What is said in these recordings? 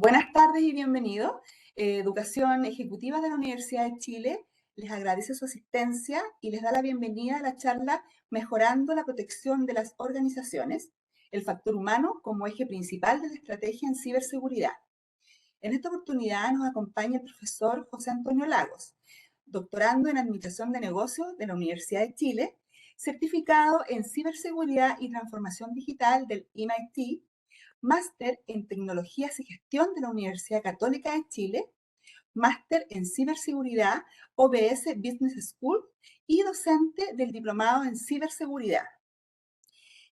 Buenas tardes y bienvenido. Educación Ejecutiva de la Universidad de Chile les agradece su asistencia y les da la bienvenida a la charla Mejorando la protección de las organizaciones, el factor humano como eje principal de la estrategia en ciberseguridad. En esta oportunidad nos acompaña el profesor José Antonio Lagos, doctorando en Administración de Negocios de la Universidad de Chile, certificado en Ciberseguridad y Transformación Digital del MIT, máster en Tecnologías y Gestión de la Universidad Católica de Chile, máster en Ciberseguridad OBS Business School y docente del Diplomado en Ciberseguridad.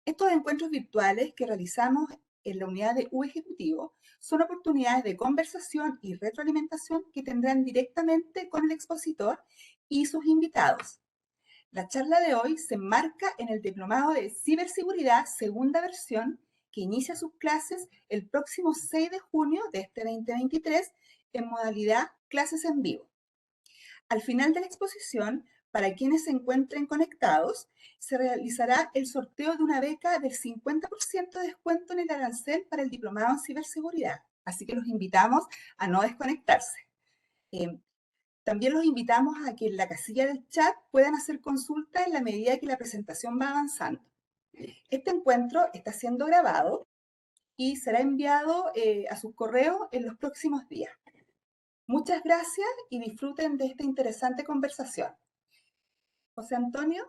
Estos encuentros virtuales que realizamos en la unidad de U Ejecutivo son oportunidades de conversación y retroalimentación que tendrán directamente con el expositor y sus invitados. La charla de hoy se enmarca en el Diplomado de Ciberseguridad, segunda versión, que inicia sus clases el próximo 6 de junio de este 2023 en modalidad clases en vivo. Al final de la exposición, para quienes se encuentren conectados, se realizará el sorteo de una beca del 50% de descuento en el arancel para el Diplomado en Ciberseguridad. Así que los invitamos a no desconectarse. También los invitamos a que en la casilla del chat puedan hacer consultas en la medida que la presentación va avanzando. Este encuentro está siendo grabado y será enviado a sus correos en los próximos días. Muchas gracias y disfruten de esta interesante conversación. José Antonio,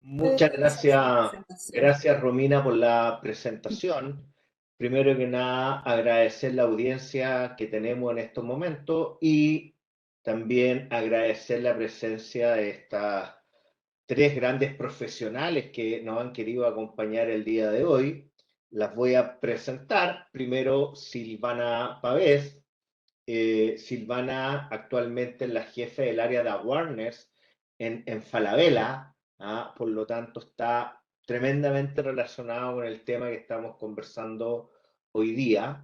puede Muchas iniciar su gracias, presentación. gracias Romina por la presentación. Primero que nada, agradecer la audiencia que tenemos en estos momentos y también agradecer la presencia de estas tres grandes profesionales que nos han querido acompañar el día de hoy. Las voy a presentar. Primero, Silvana Pavés. Silvana actualmente es la jefe del área de awareness en Falabella. Por lo tanto, está tremendamente relacionado con el tema que estamos conversando hoy día.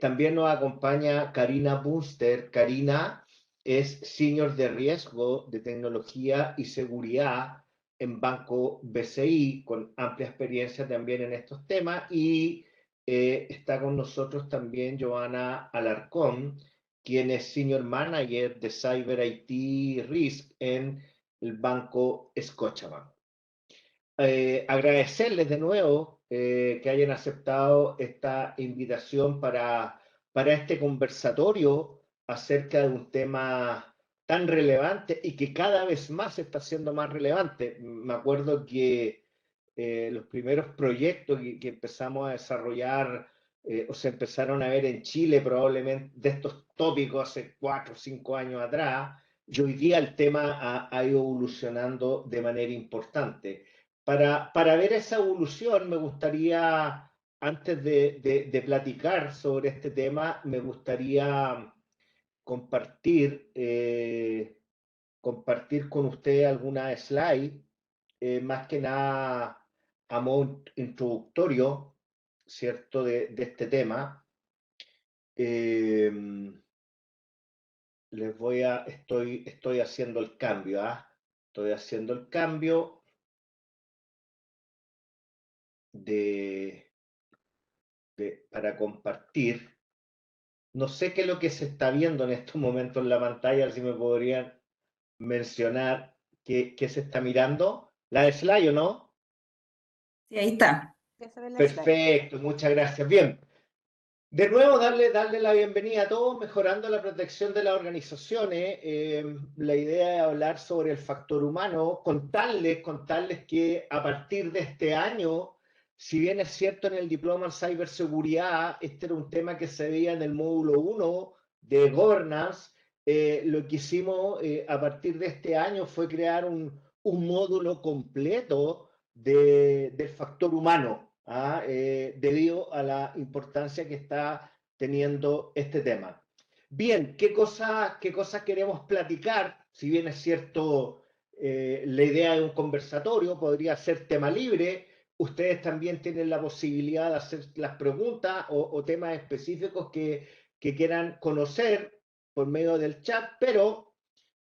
También nos acompaña Karina Bunster. Karina es senior de riesgo de tecnología y seguridad en Banco BCI, con amplia experiencia también en estos temas, y está con nosotros también Joana Alarcón, quien es senior manager de Cyber IT Risk en el Banco Scotiabank. Agradecerles de nuevo que hayan aceptado esta invitación para este conversatorio acerca de un tema tan relevante y que cada vez más está siendo más relevante. Me acuerdo que los primeros proyectos que empezamos a desarrollar o se empezaron a ver en Chile probablemente de estos tópicos hace 4 o 5 años atrás, y hoy día el tema ha ido evolucionando de manera importante. Para ver esa evolución, me gustaría, antes de platicar sobre este tema, me gustaría compartir, compartir con usted alguna slide, más que nada a modo introductorio, ¿cierto?, de este tema. Estoy haciendo el cambio, Estoy haciendo el cambio de para compartir. No sé qué es lo que se está viendo en estos momentos en la pantalla, si me podrían mencionar qué se está mirando. ¿La de slide o no? Sí, ahí está. Ya se ve la slide. Perfecto, muchas gracias. Bien, de nuevo darle la bienvenida a todos, mejorando la protección de las organizaciones. La idea es hablar sobre el factor humano, contarles que a partir de este año, si bien es cierto en el diploma en ciberseguridad, este era un tema que se veía en el módulo 1 de governance, lo que hicimos a partir de este año fue crear un módulo completo del factor humano, debido a la importancia que está teniendo este tema. Bien, ¿qué cosas queremos platicar? Si bien es cierto, la idea de un conversatorio podría ser tema libre, ustedes también tienen la posibilidad de hacer las preguntas o temas específicos que quieran conocer por medio del chat, pero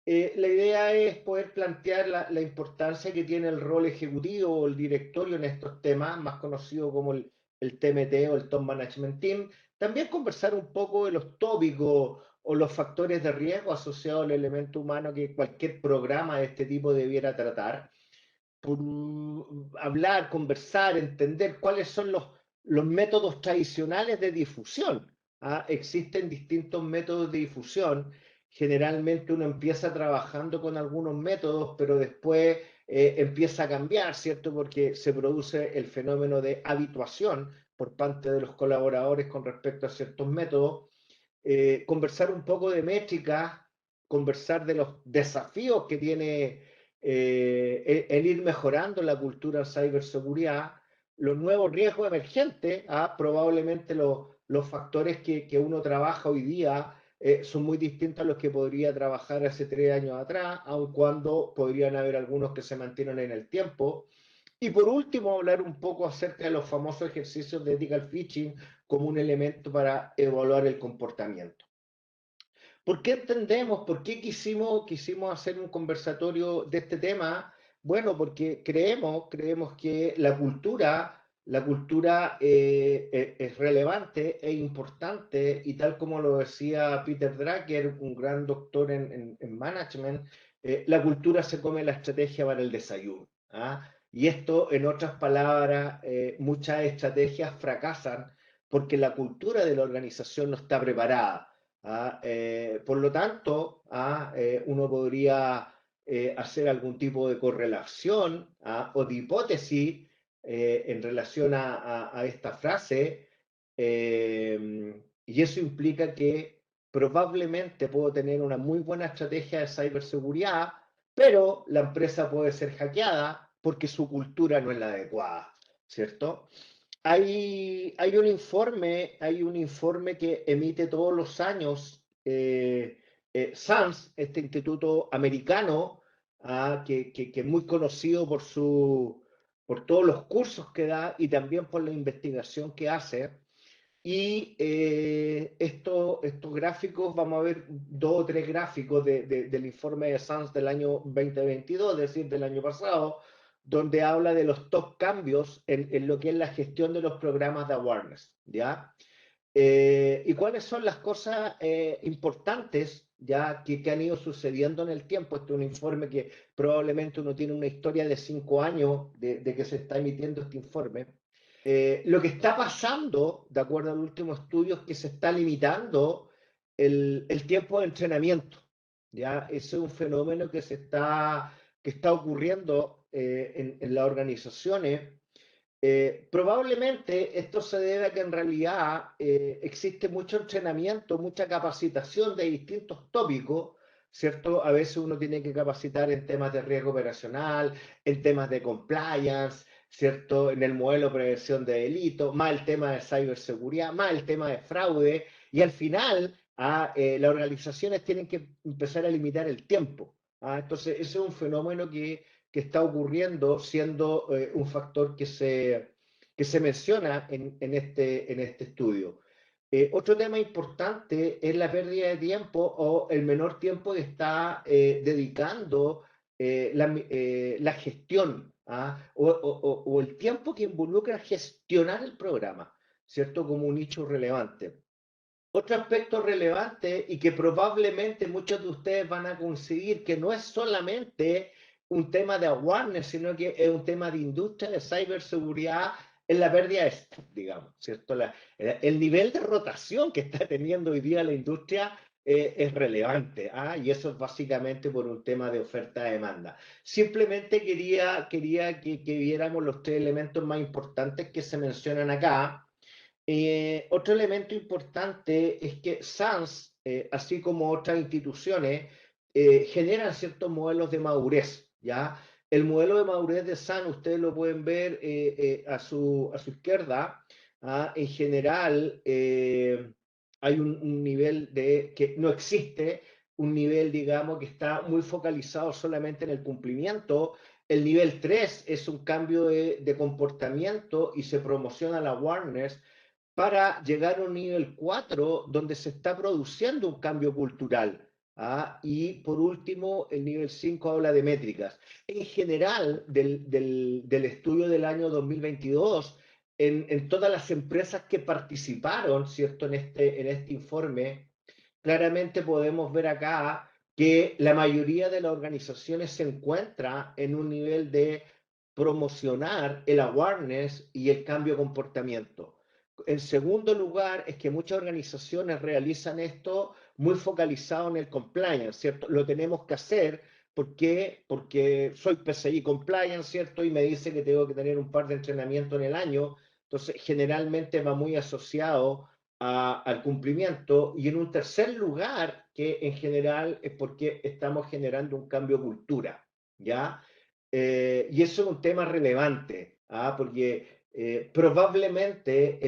la idea es poder plantear la importancia que tiene el rol ejecutivo o el directorio en estos temas, más conocido como el el TMT o el Top Management Team. También conversar un poco de los tópicos o los factores de riesgo asociados al elemento humano que cualquier programa de este tipo debiera tratar. Por hablar, conversar, entender cuáles son los métodos tradicionales de difusión. ¿Ah? Existen distintos métodos de difusión. Generalmente uno empieza trabajando con algunos métodos, pero después empieza a cambiar, ¿cierto? Porque se produce el fenómeno de habituación por parte de los colaboradores con respecto a ciertos métodos. Conversar un poco de métricas, conversar de los desafíos que tiene el ir mejorando la cultura de ciberseguridad, los nuevos riesgos emergentes, probablemente los factores que uno trabaja hoy día son muy distintos a los que podría trabajar hace 3 años atrás, aun cuando podrían haber algunos que se mantienen en el tiempo. Y por último, hablar un poco acerca de los famosos ejercicios de ethical phishing como un elemento para evaluar el comportamiento. ¿Por qué entendemos, por qué quisimos hacer un conversatorio de este tema? Bueno, porque creemos que la cultura es relevante e importante, y tal como lo decía Peter Drucker, un gran doctor en management, la cultura se come la estrategia para el desayuno. ¿Ah? Y esto, en otras palabras, muchas estrategias fracasan porque la cultura de la organización no está preparada. Por lo tanto, uno podría hacer algún tipo de correlación o de hipótesis en relación a esta frase, y eso implica que probablemente puedo tener una muy buena estrategia de ciberseguridad, pero la empresa puede ser hackeada porque su cultura no es la adecuada, ¿cierto? Hay un informe que emite todos los años SANS, este instituto americano, que es muy conocido por todos los cursos que da y también por la investigación que hace. Y estos gráficos, vamos a ver 2 o 3 gráficos del informe de SANS del año 2022, es decir, del año pasado, donde habla de los top cambios en lo que es la gestión de los programas de awareness, ¿ya? ¿Y cuáles son las cosas importantes ya que han ido sucediendo en el tiempo? Este es un informe que probablemente uno tiene una historia de 5 años de que se está emitiendo este informe. Lo que está pasando, de acuerdo al último estudio, es que se está limitando el tiempo de entrenamiento. ¿Ya? Ese es un fenómeno que está ocurriendo en las organizaciones. Probablemente esto se debe a que en realidad existe mucho entrenamiento, mucha capacitación de distintos tópicos, ¿cierto? A veces uno tiene que capacitar en temas de riesgo operacional, en temas de compliance, ¿cierto? En el modelo de prevención de delitos, más el tema de ciberseguridad, más el tema de fraude, y al final las organizaciones tienen que empezar a limitar el tiempo. Entonces, ese es un fenómeno que está ocurriendo, siendo un factor que se menciona en este estudio. Otro tema importante es la pérdida de tiempo o el menor tiempo que está dedicando la gestión, o el tiempo que involucra gestionar el programa, ¿cierto? Como un nicho relevante. Otro aspecto relevante y que probablemente muchos de ustedes van a conseguir que no es solamente un tema de awareness, sino que es un tema de industria, de ciberseguridad, en la pérdida de staff, digamos, ¿cierto? El nivel de rotación que está teniendo hoy día la industria es relevante, y eso es básicamente por un tema de oferta-demanda. Simplemente quería que viéramos los 3 elementos más importantes que se mencionan acá. Otro elemento importante es que SANS, así como otras instituciones, generan ciertos modelos de madurez, ¿ya? El modelo de madurez de SANS, ustedes lo pueden ver a su izquierda. En general, hay un nivel que no existe, un nivel, digamos, que está muy focalizado solamente en el cumplimiento. El nivel 3 es un cambio de comportamiento y se promociona la awareness para llegar a un nivel 4 donde se está produciendo un cambio cultural. Y por último, el nivel 5 habla de métricas. En general, del estudio del año 2022, en todas las empresas que participaron, ¿cierto?, en este informe, claramente podemos ver acá que la mayoría de las organizaciones se encuentra en un nivel de promocionar el awareness y el cambio de comportamiento. En segundo lugar, es que muchas organizaciones realizan esto muy focalizado en el compliance, ¿cierto? Lo tenemos que hacer porque soy PCI compliance, ¿cierto? Y me dice que tengo que tener un par de entrenamientos en el año. Entonces, generalmente va muy asociado al cumplimiento. Y en un tercer lugar, que en general es porque estamos generando un cambio de cultura, ¿ya? Y eso es un tema relevante, ¿ah? Porque probablemente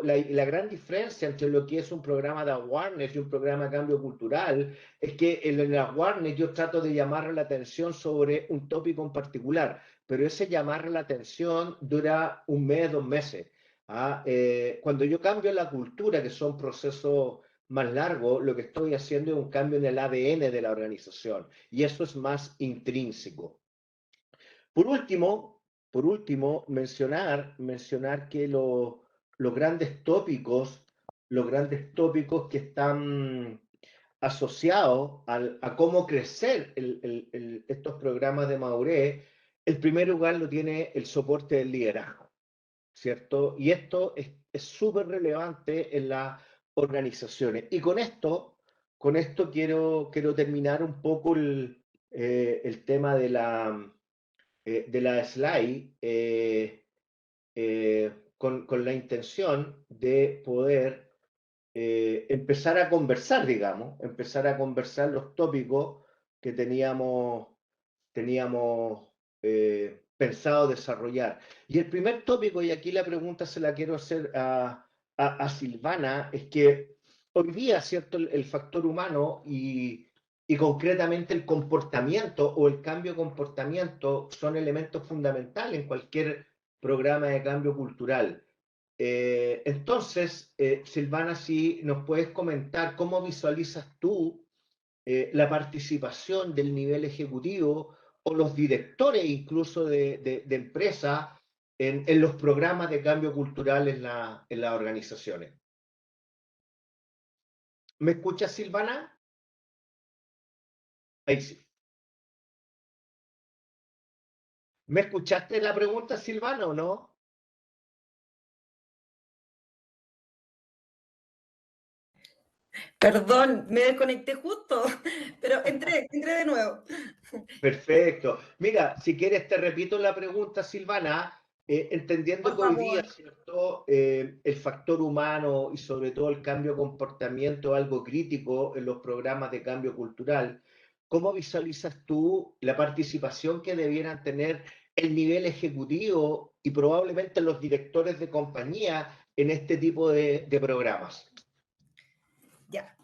la gran diferencia entre lo que es un programa de awareness y un programa de cambio cultural es que en el awareness yo trato de llamar la atención sobre un tópico en particular, pero ese llamar la atención dura un mes, 2 meses. ¿Ah? Cuando yo cambio la cultura, que son procesos más largos, lo que estoy haciendo es un cambio en el ADN de la organización y eso es más intrínseco. Por último, mencionar que los grandes tópicos que están asociados a cómo crecer estos programas de madurez, el primer lugar lo tiene el soporte del liderazgo, ¿cierto? Y esto es súper relevante en las organizaciones. Y con esto quiero terminar un poco el tema de la slide con la intención de poder empezar a conversar, digamos, empezar a conversar los tópicos que teníamos pensado desarrollar. Y el primer tópico, y aquí la pregunta se la quiero hacer a Silvana, es que hoy día, ¿cierto?, el factor humano y concretamente el comportamiento o el cambio de comportamiento son elementos fundamentales en cualquier programa de cambio cultural. Entonces, Silvana, si nos puedes comentar cómo visualizas tú la participación del nivel ejecutivo o los directores incluso de empresas en los programas de cambio cultural en las organizaciones. ¿Me escuchas, Silvana? Ahí sí. ¿Me escuchaste la pregunta, Silvana, o no? Perdón, me desconecté justo, pero entré de nuevo. Perfecto. Mira, si quieres te repito la pregunta, Silvana, entendiendo Por que hoy día, favor. ¿cierto? El factor humano y sobre todo el cambio de comportamiento es algo crítico en los programas de cambio cultural. ¿Cómo visualizas tú la participación que debieran tener el nivel ejecutivo y probablemente los directores de compañía en este tipo de programas? Ya.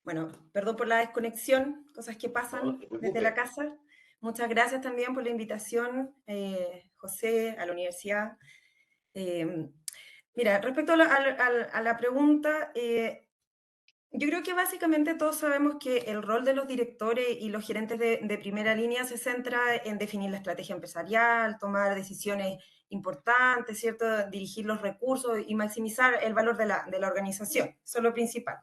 Bueno, perdón por la desconexión, cosas que No, no pasan te desde la preocupes. casa. Muchas gracias también por la invitación, José, a la universidad. Eh, Mira, respecto a la pregunta, yo creo que básicamente todos sabemos que el rol de los directores y los gerentes de primera línea se centra en definir la estrategia empresarial, tomar decisiones importantes, ¿cierto? Dirigir los recursos y maximizar el valor de la organización. Eso es lo principal.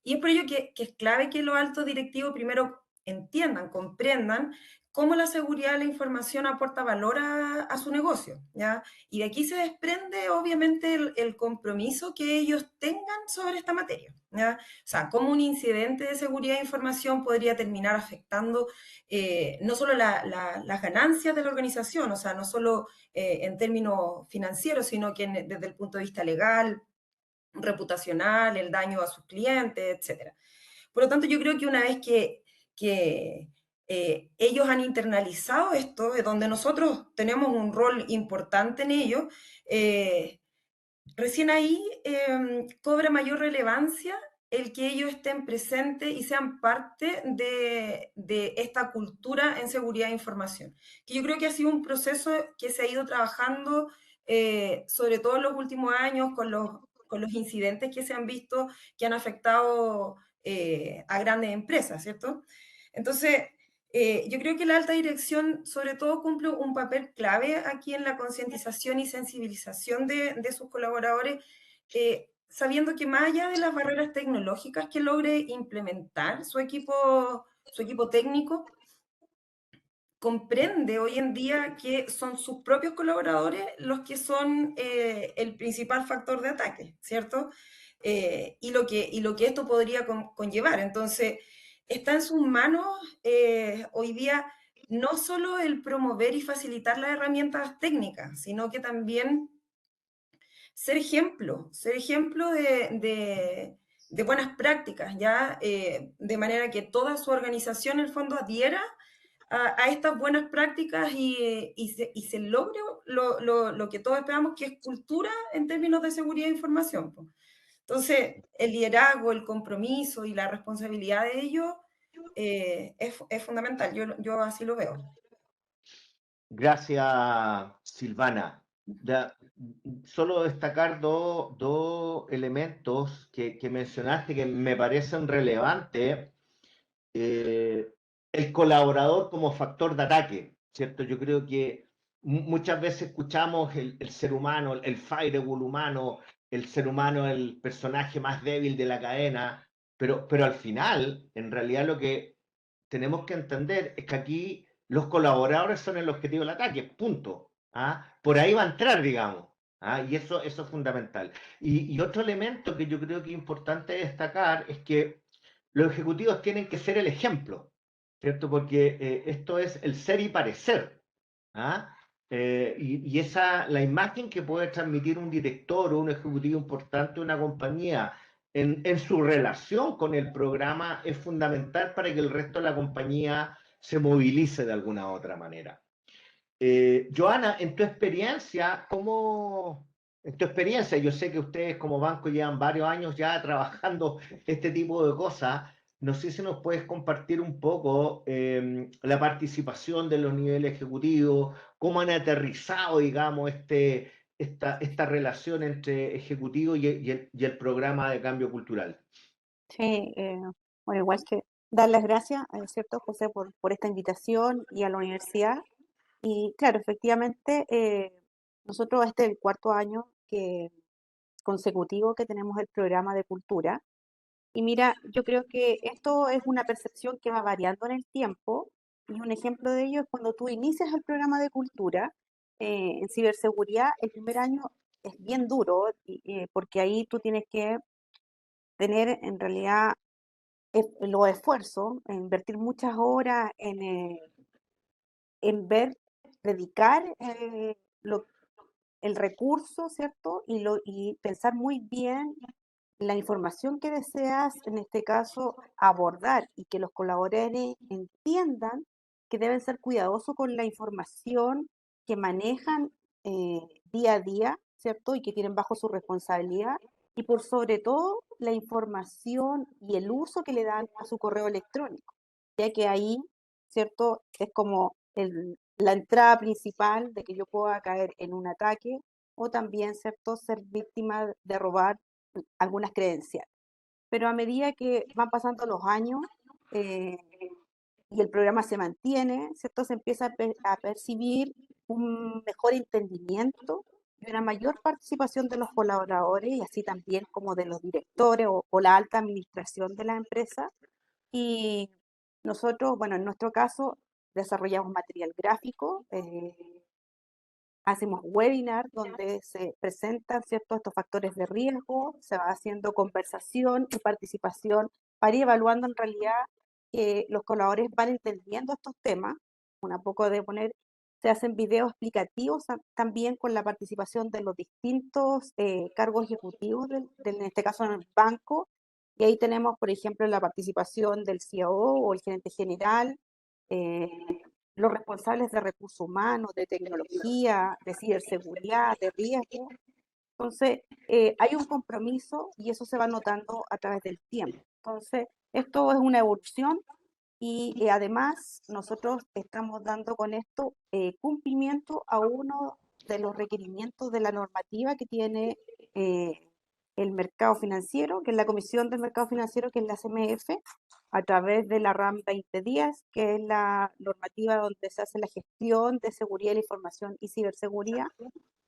Y es por ello que es clave que los altos directivos primero entiendan, comprendan cómo la seguridad de la información aporta valor a su negocio, ¿ya? Y de aquí se desprende, obviamente, el compromiso que ellos tengan sobre esta materia, ¿ya? O sea, cómo un incidente de seguridad de información podría terminar afectando no solo las ganancias de la organización, o sea, no solo en términos financieros, sino que desde el punto de vista legal, reputacional, el daño a sus clientes, etcétera. Por lo tanto, yo creo que una vez que ellos han internalizado esto, donde nosotros tenemos un rol importante en ello, recién ahí cobra mayor relevancia el que ellos estén presentes y sean parte de esta cultura en seguridad de información. Que yo creo que ha sido un proceso que se ha ido trabajando, sobre todo en los últimos años, con los incidentes que se han visto que han afectado a grandes empresas, ¿cierto? Entonces, Yo creo que la alta dirección sobre todo cumple un papel clave aquí en la concientización y sensibilización de sus colaboradores, sabiendo que más allá de las barreras tecnológicas que logre implementar su equipo técnico, comprende hoy en día que son sus propios colaboradores los que son el principal factor de ataque, ¿cierto? Y lo que esto podría conllevar. Entonces, está en sus manos hoy día no solo el promover y facilitar las herramientas técnicas, sino que también ser ejemplo de buenas prácticas, ¿ya? De manera que toda su organización, en el fondo, adhiera a estas buenas prácticas y se logre lo que todos esperamos, que es cultura en términos de seguridad de información, po. Entonces, el liderazgo, el compromiso y la responsabilidad de ello es fundamental. Yo así lo veo. Gracias, Silvana. Solo destacar dos elementos que mencionaste que me parecen relevantes. El colaborador como factor de ataque, ¿cierto? Yo creo que muchas veces escuchamos el ser humano, el firewall humano, el ser humano, el personaje más débil de la cadena, pero al final, en realidad lo que tenemos que entender es que aquí los colaboradores son el objetivo del ataque, punto. ¿Ah? Por ahí va a entrar, digamos. ¿Ah? Y eso es fundamental. Y otro elemento que yo creo que es importante destacar es que los ejecutivos tienen que ser el ejemplo, ¿cierto? Porque esto es el ser y parecer. ¿Ah? Y esa, la imagen que puede transmitir un director o un ejecutivo importante de una compañía en su relación con el programa es fundamental para que el resto de la compañía se movilice de alguna u otra manera. Joana, en tu experiencia, yo sé que ustedes como banco llevan varios años ya trabajando este tipo de cosas. No sé si nos puedes compartir un poco la participación de los niveles ejecutivos, cómo han aterrizado, digamos, esta relación entre ejecutivo y el programa de cambio cultural. Sí, bueno, igual que dar las gracias, ¿cierto, José, por esta invitación y a la universidad. Y claro, efectivamente, nosotros este es el cuarto año consecutivo que tenemos el programa de cultura. Y mira, yo creo que esto es una percepción que va variando en el tiempo. Y un ejemplo de ello es cuando tú inicias el programa de cultura en ciberseguridad, el primer año es bien duro porque ahí tú tienes que tener en realidad los esfuerzos, en invertir muchas horas en ver, dedicar el recurso, ¿cierto? Y pensar muy bien la información que deseas, en este caso, abordar y que los colaboradores entiendan que deben ser cuidadosos con la información que manejan día a día, ¿cierto? Y que tienen bajo su responsabilidad. Y por sobre todo, la información y el uso que le dan a su correo electrónico, ya que ahí, ¿cierto? Es como la entrada principal de que yo pueda caer en un ataque o también, ¿cierto?, ser víctima de robar algunas credenciales. Pero a medida que van pasando los años eh, y el programa se mantiene, ¿cierto?, se empieza a percibir un mejor entendimiento y una mayor participación de los colaboradores y así también como de los directores o la alta administración de la empresa. Y nosotros, bueno, en nuestro caso, desarrollamos material gráfico, hacemos webinar donde se presentan ciertos estos factores de riesgo, se va haciendo conversación y participación para ir evaluando en realidad que los colaboradores van entendiendo estos temas, un poco de poner, se hacen videos explicativos también con la participación de los distintos cargos ejecutivos, en este caso en el banco, y ahí tenemos, por ejemplo, la participación del CIO o el gerente general, eh, los responsables de recursos humanos, de tecnología, de ciberseguridad, de riesgo. Entonces, hay un compromiso y eso se va notando a través del tiempo. Entonces, esto es una evolución y además nosotros estamos dando con esto cumplimiento a uno de los requerimientos de la normativa que tiene el mercado financiero, que es la Comisión del Mercado Financiero, que es la CMF, a través de la RAM 2010, que es la normativa donde se hace la gestión de seguridad de la información y ciberseguridad,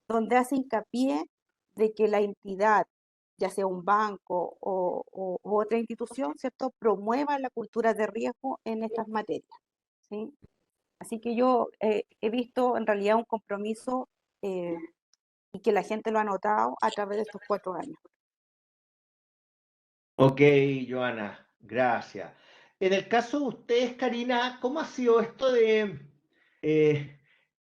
donde hace hincapié de que la entidad, ya sea un banco u otra institución, ¿cierto?, promueva la cultura de riesgo en estas materias, ¿sí? Así que yo he visto en realidad un compromiso y que la gente lo ha notado a través de estos 4 años. Ok, Joana, gracias. En el caso de ustedes, Karina, ¿cómo ha sido esto de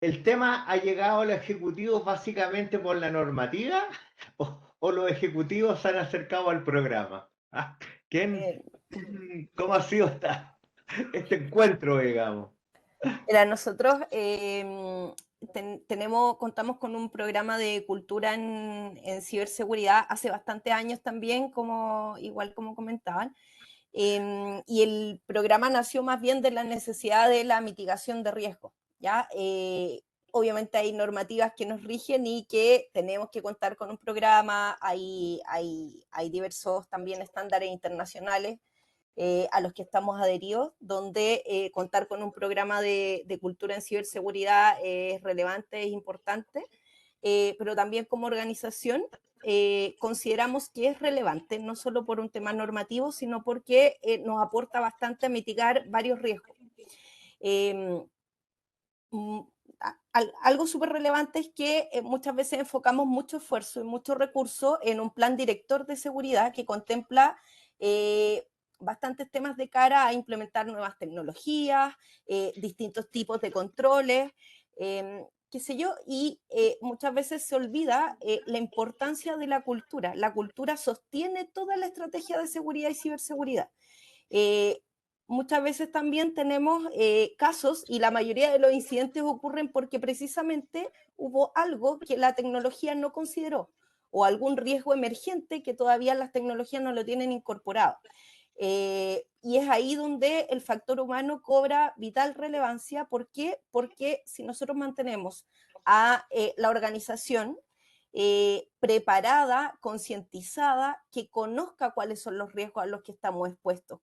el tema ha llegado a los ejecutivos básicamente por la normativa o los ejecutivos se han acercado al programa? ¿Ah? Eh, ¿Cómo ha sido este encuentro, digamos? Mira, nosotros contamos con un programa de cultura en ciberseguridad hace bastante años también, igual como comentaban, y el programa nació más bien de la necesidad de la mitigación de riesgo, ¿ya? Obviamente hay normativas que nos rigen y que tenemos que contar con un programa, hay diversos también estándares internacionales a los que estamos adheridos, donde contar con un programa de cultura en ciberseguridad es relevante, es importante, pero también como organización consideramos que es relevante, no solo por un tema normativo, sino porque nos aporta bastante a mitigar varios riesgos. Eh, Algo súper relevante es que muchas veces enfocamos mucho esfuerzo y mucho recurso en un plan director de seguridad que contempla bastantes temas de cara a implementar nuevas tecnologías, distintos tipos de controles, qué sé yo, y muchas veces se olvida la importancia de la cultura. La cultura sostiene toda la estrategia de seguridad y ciberseguridad. Eh, Muchas veces también tenemos casos y la mayoría de los incidentes ocurren porque precisamente hubo algo que la tecnología no consideró o algún riesgo emergente que todavía las tecnologías no lo tienen incorporado. Y es ahí donde el factor humano cobra vital relevancia. ¿Por qué? Porque si nosotros mantenemos a la organización preparada, concientizada, que conozca cuáles son los riesgos a los que estamos expuestos.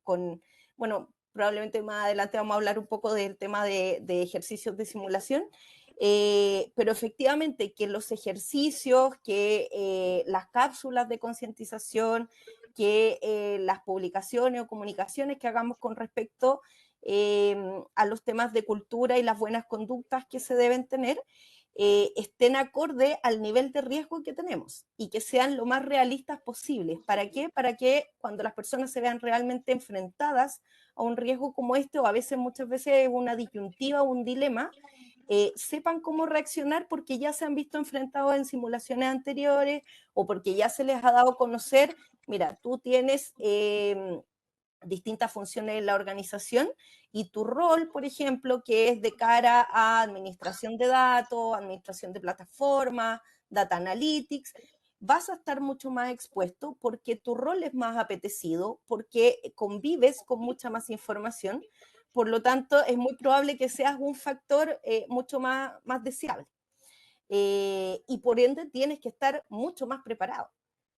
Bueno, probablemente más adelante vamos a hablar un poco del tema de ejercicios de simulación, pero efectivamente que los ejercicios, que las cápsulas de concientización, que las publicaciones o comunicaciones que hagamos con respecto a los temas de cultura y las buenas conductas que se deben tener, estén acorde al nivel de riesgo que tenemos y que sean lo más realistas posibles. ¿Para qué? Para que cuando las personas se vean realmente enfrentadas a un riesgo como este, o a veces, muchas veces, una disyuntiva o un dilema, sepan cómo reaccionar porque ya se han visto enfrentados en simulaciones anteriores o porque ya se les ha dado a conocer, mira, tú tienes distintas funciones en la organización y tu rol, por ejemplo, que es de cara a administración de datos, administración de plataformas, data analytics, vas a estar mucho más expuesto porque tu rol es más apetecido, porque convives con mucha más información, por lo tanto es muy probable que seas un factor mucho más deseable. Y por ende tienes que estar mucho más preparado.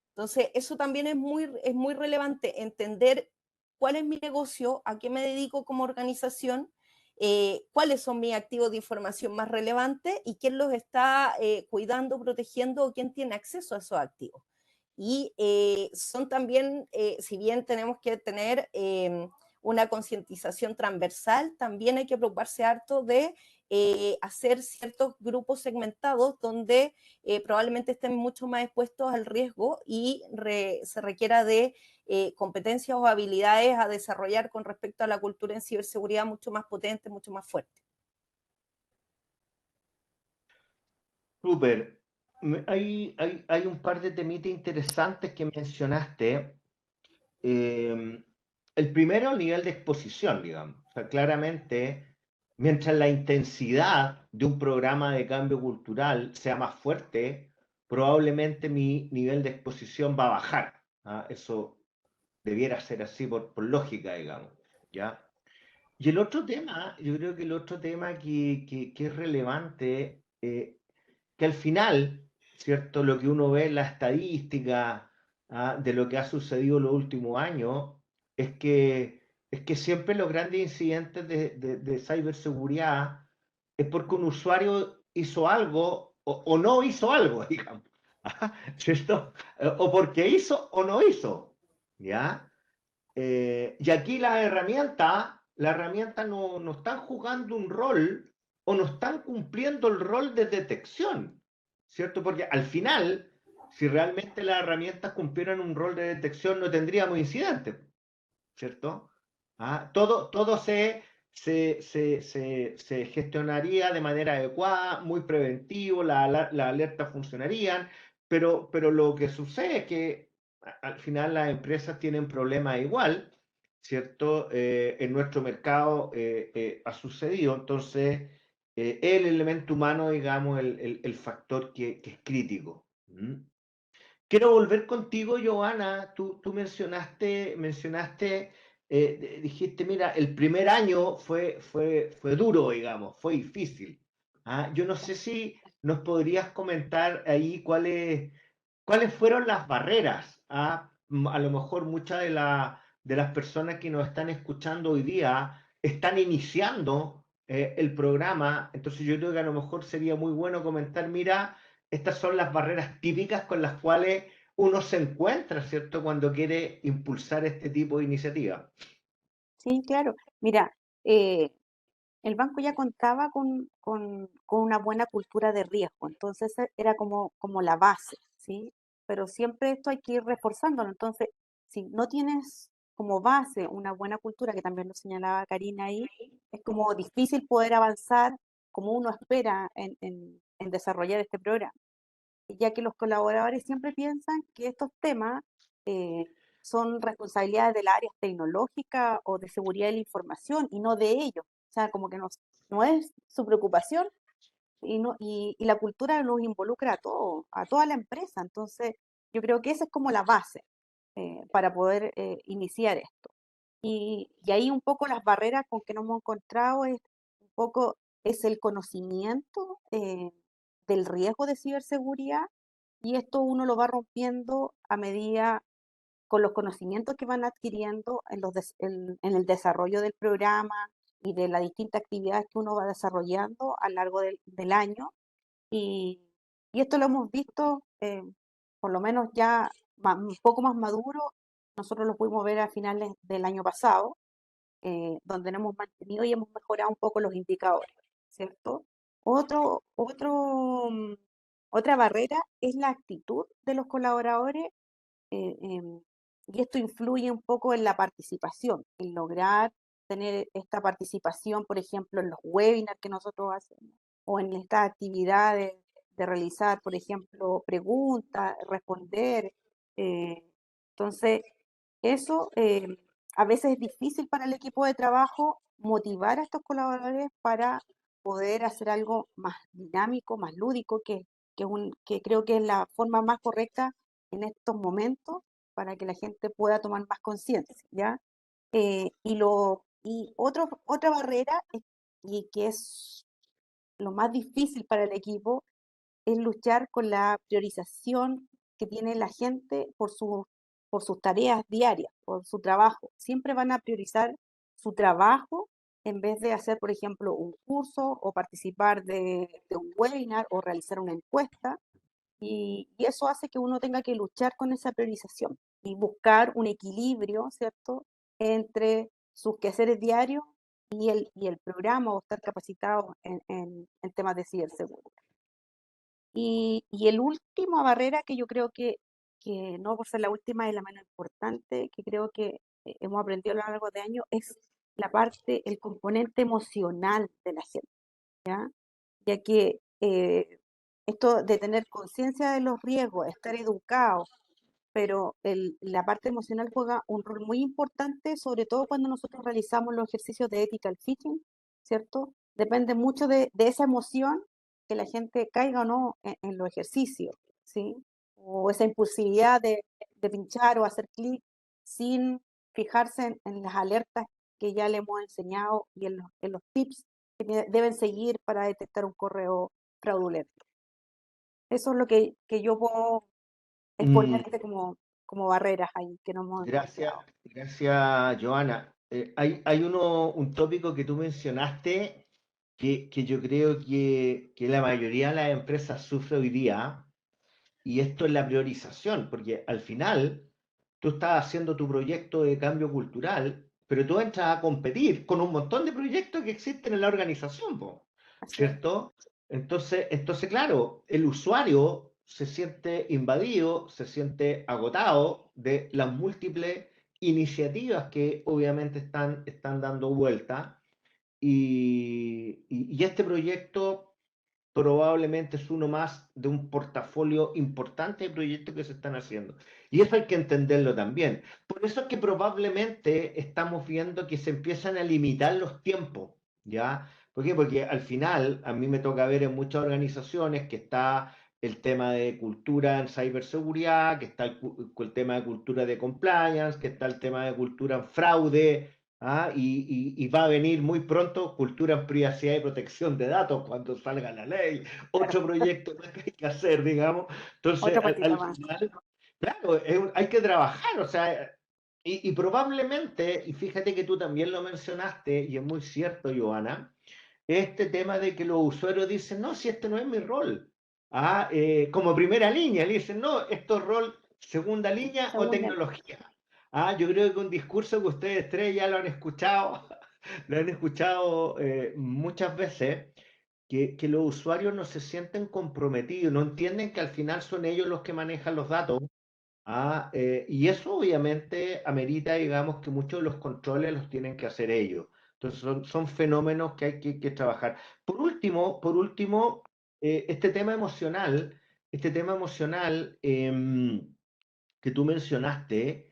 Entonces, eso también es muy relevante, entender cuál es mi negocio, a qué me dedico como organización, cuáles son mis activos de información más relevantes y quién los está cuidando, protegiendo o quién tiene acceso a esos activos. Y son también, si bien tenemos que tener una concientización transversal, también hay que preocuparse harto de hacer ciertos grupos segmentados donde probablemente estén mucho más expuestos al riesgo y se requiera de competencias o habilidades a desarrollar con respecto a la cultura en ciberseguridad mucho más potente, mucho más fuerte. Súper. Hay un par de temitas interesantes que mencionaste. El primero, el nivel de exposición, digamos. O sea, claramente, mientras la intensidad de un programa de cambio cultural sea más fuerte, probablemente mi nivel de exposición va a bajar. ¿Ah? Eso debiera ser así por lógica, digamos. ¿Ya? Y el otro tema, yo creo que el otro tema que es relevante, que al final, ¿cierto? Lo que uno ve en la estadística, de lo que ha sucedido en los últimos años, es que es que siempre los grandes incidentes de ciberseguridad es porque un usuario hizo algo o no hizo algo, digamos. ¿Cierto? O porque hizo o no hizo. ¿Ya? Y aquí las herramientas no están jugando un rol o no están cumpliendo el rol de detección, ¿cierto? Porque al final, si realmente las herramientas cumplieran un rol de detección, no tendríamos incidentes, ¿cierto? Todo se gestionaría de manera adecuada, muy preventivo, las alertas funcionarían, pero lo que sucede es que al final las empresas tienen problemas igual, ¿cierto? En nuestro mercado ha sucedido, entonces el elemento humano, digamos, el factor que es crítico. ¿Mm? Quiero volver contigo, Joana. Tú mencionaste, dijiste, mira, el primer año fue duro, digamos, fue difícil. Yo no sé si nos podrías comentar ahí cuáles fueron las barreras. A lo mejor muchas de las personas que nos están escuchando hoy día están iniciando el programa, entonces yo creo que a lo mejor sería muy bueno comentar, mira, estas son las barreras típicas con las cuales uno se encuentra, ¿cierto?, cuando quiere impulsar este tipo de iniciativa. Sí, claro. Mira, eh, el banco ya contaba con una buena cultura de riesgo, entonces era como la base, ¿sí? Pero siempre esto hay que ir reforzándolo. Entonces, si no tienes como base una buena cultura, que también lo señalaba Karina ahí, es como difícil poder avanzar como uno espera en desarrollar este programa, ya que los colaboradores siempre piensan que estos temas eh, son responsabilidades del área tecnológica o de seguridad de la información y no de ellos. O sea, como que no es su preocupación y la cultura los involucra a todos, a toda la empresa. Entonces, yo creo que esa es como la base para poder iniciar esto. Y ahí un poco las barreras con que nos hemos encontrado es un poco es el conocimiento del riesgo de ciberseguridad, y esto uno lo va rompiendo a medida con los conocimientos que van adquiriendo en el desarrollo del programa y de las distintas actividades que uno va desarrollando a lo largo del año. Y, y esto lo hemos visto, por lo menos ya un poco más maduro. Nosotros lo pudimos ver a finales del año pasado, donde nos hemos mantenido y hemos mejorado un poco los indicadores, ¿cierto? Otro, otro, mm, Otra barrera es la actitud de los colaboradores, y esto influye un poco en la participación, en lograr tener esta participación, por ejemplo, en los webinars que nosotros hacemos, o en estas actividades de realizar, por ejemplo, preguntas, responder. eh, entonces, eso a veces es difícil para el equipo de trabajo motivar a estos colaboradores para poder hacer algo más dinámico, más lúdico, que creo que es la forma más correcta en estos momentos para que la gente pueda tomar más conciencia, ¿ya? Otra barrera, y que es lo más difícil para el equipo, es luchar con la priorización que tiene la gente por sus tareas diarias, por su trabajo. Siempre van a priorizar su trabajo en vez de hacer, por ejemplo, un curso o participar de un webinar o realizar una encuesta. Y eso hace que uno tenga que luchar con esa priorización y buscar un equilibrio, ¿cierto?, entre sus quehaceres diarios y el programa o estar capacitado en temas de ciberseguridad. Y el última barrera que yo creo que no por ser la última es la menos importante, que creo que hemos aprendido a lo largo de años, es la parte, el componente emocional de la gente, ¿ya? Ya que esto de tener conciencia de los riesgos, estar educado, pero la parte emocional juega un rol muy importante, sobre todo cuando nosotros realizamos los ejercicios de ethical phishing, ¿cierto? Depende mucho de esa emoción que la gente caiga o no en los ejercicios, ¿sí? O esa impulsividad de pinchar o hacer clic sin fijarse en las alertas que ya le hemos enseñado y en los tips que deben seguir para detectar un correo fraudulento. Eso es lo que yo puedo Mm, exponerte como barreras ahí que no hemos gracias, encontrado. gracias, Joana. hay un tópico que tú mencionaste que yo creo que la mayoría de las empresas sufre hoy día, y esto es la priorización, porque al final tú estás haciendo tu proyecto de cambio cultural, pero tú entras a competir con un montón de proyectos que existen en la organización, po, Así es. ¿cierto? Entonces, claro, el usuario se siente invadido, se siente agotado de las múltiples iniciativas que obviamente están dando vuelta, y este proyecto probablemente es uno más de un portafolio importante de proyectos que se están haciendo. Y eso hay que entenderlo también. Por eso es que probablemente estamos viendo que se empiezan a limitar los tiempos, ¿ya? ¿Por qué? Porque al final a mí me toca ver en muchas organizaciones que está el tema de cultura en ciberseguridad, que está el tema de cultura de compliance, que está el tema de cultura en fraude. Y va a venir muy pronto cultura en privacidad y protección de datos cuando salga la ley, otro proyecto más que hay que hacer, digamos. Entonces, Otra patita al más. final, claro, hay que trabajar, o sea, y probablemente, y fíjate que tú también lo mencionaste, y es muy cierto, Joana, este tema de que los usuarios dicen, no, si este no es mi rol. Como primera línea, le dicen, no, esto es rol segunda línea o Segunda, tecnología. Yo creo que un discurso que ustedes tres ya lo han escuchado, lo han escuchado muchas veces, que los usuarios no se sienten comprometidos, no entienden que al final son ellos los que manejan los datos. Y eso obviamente amerita, digamos, que muchos de los controles los tienen que hacer ellos. Entonces son fenómenos que hay que trabajar. Por último, este tema emocional que tú mencionaste,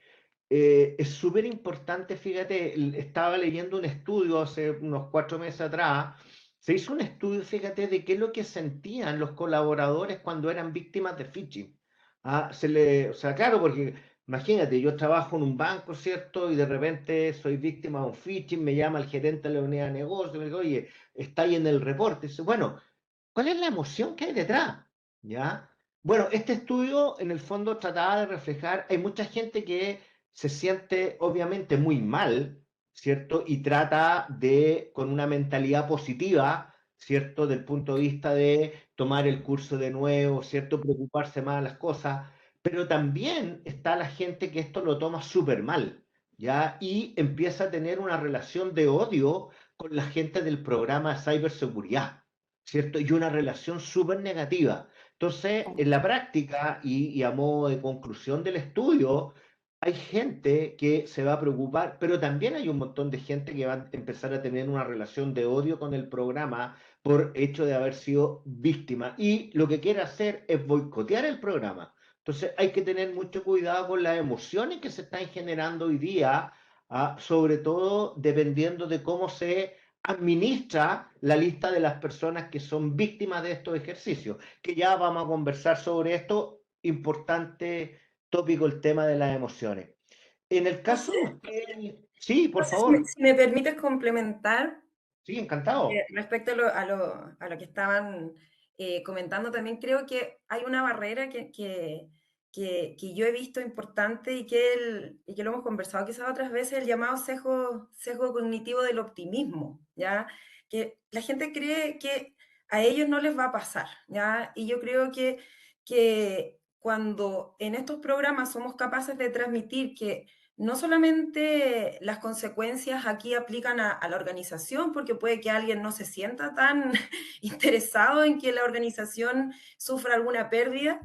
es súper importante. Fíjate, estaba leyendo un estudio hace unos 4 meses atrás. Se hizo un estudio, fíjate, de qué es lo que sentían los colaboradores cuando eran víctimas de phishing. O sea, claro, porque imagínate, yo trabajo en un banco, ¿cierto? Y de repente soy víctima de un phishing, me llama el gerente de la unidad de negocio, me dice, oye, está ahí en el reporte. Dice, bueno, ¿cuál es la emoción que hay detrás? ¿Ya? Bueno, este estudio en el fondo trataba de reflejar, hay mucha gente que se siente obviamente muy mal, ¿cierto? Y trata de, con una mentalidad positiva, ¿cierto? Del punto de vista de tomar el curso de nuevo, ¿cierto? Preocuparse más de las cosas, pero también está la gente que esto lo toma súper mal, ¿ya? Y empieza a tener una relación de odio con la gente del programa de ciberseguridad, ¿cierto? Y una relación súper negativa. Entonces, en la práctica y a modo de conclusión del estudio, hay gente que se va a preocupar, pero también hay un montón de gente que va a empezar a tener una relación de odio con el programa por hecho de haber sido víctima. Y lo que quiere hacer es boicotear el programa. Entonces, hay que tener mucho cuidado con las emociones que se están generando hoy día, sobre todo dependiendo de cómo se administra la lista de las personas que son víctimas de estos ejercicios, que ya vamos a conversar sobre esto. Importante tópico el tema de las emociones. En el caso de José, usted, sí, por José, si me, favor, si me permites complementar sí, encantado. respecto a lo que estaban comentando, también creo que hay una barrera que yo he visto importante y que lo hemos conversado quizás otras veces, el llamado sesgo cognitivo del optimismo, ¿ya? Que la gente cree que a ellos no les va a pasar, ¿ya? Y yo creo que cuando en estos programas somos capaces de transmitir que no solamente las consecuencias aquí aplican a la organización, porque puede que alguien no se sienta tan interesado en que la organización sufra alguna pérdida,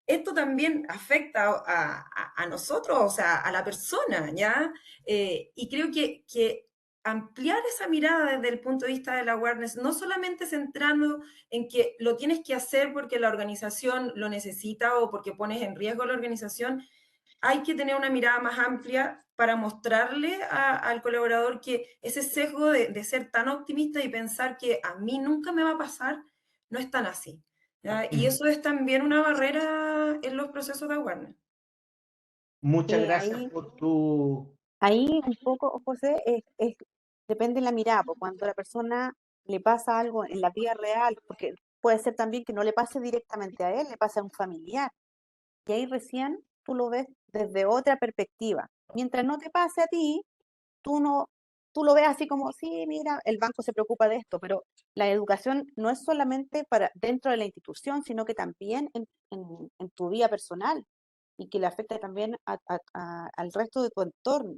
esto también afecta a nosotros, o sea, a la persona, ¿ya? Y creo que ampliar esa mirada desde el punto de vista de la awareness, no solamente centrando en que lo tienes que hacer porque la organización lo necesita o porque pones en riesgo la organización, hay que tener una mirada más amplia para mostrarle al colaborador que ese sesgo de ser tan optimista y pensar que a mí nunca me va a pasar, no es tan así, ¿ya? Y eso es también una barrera en los procesos de awareness. Muchas Sí, gracias por tu... ahí un poco, José, depende de la mirada, porque cuando a la persona le pasa algo en la vida real, porque puede ser también que no le pase directamente a él, le pase a un familiar, y ahí recién tú lo ves desde otra perspectiva. Mientras no te pase a ti, tú no tú lo ves así como, sí, mira, el banco se preocupa de esto, pero la educación no es solamente para dentro de la institución, sino que también en tu vida personal y que le afecta también al resto de tu entorno.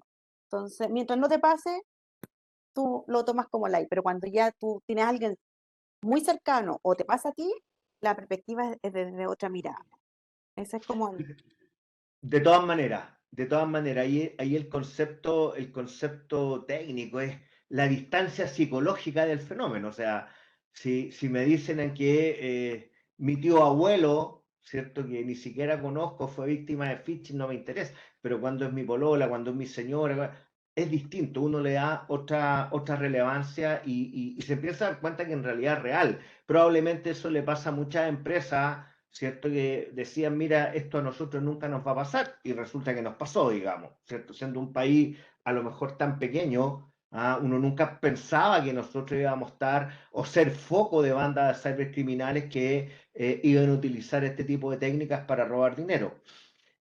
Entonces, mientras no te pase, tú lo tomas como light, pero cuando ya tú tienes a alguien muy cercano o te pasa a ti, la perspectiva es desde otra mirada. Ese es como De todas maneras, ahí el concepto técnico es la distancia psicológica del fenómeno. O sea, si me dicen en que mi tío abuelo, ¿cierto? Que ni siquiera conozco, fue víctima de phishing, no me interesa, pero cuando es mi polola, cuando es mi señora, es distinto, uno le da otra relevancia y se empieza a dar cuenta que en realidad es real. Probablemente eso le pasa a muchas empresas, ¿cierto? Que decían, mira, esto a nosotros nunca nos va a pasar, y resulta que nos pasó, digamos, ¿cierto? Siendo un país a lo mejor tan pequeño, uno nunca pensaba que nosotros íbamos a estar o ser foco de bandas de cybercriminales que iban a utilizar este tipo de técnicas para robar dinero.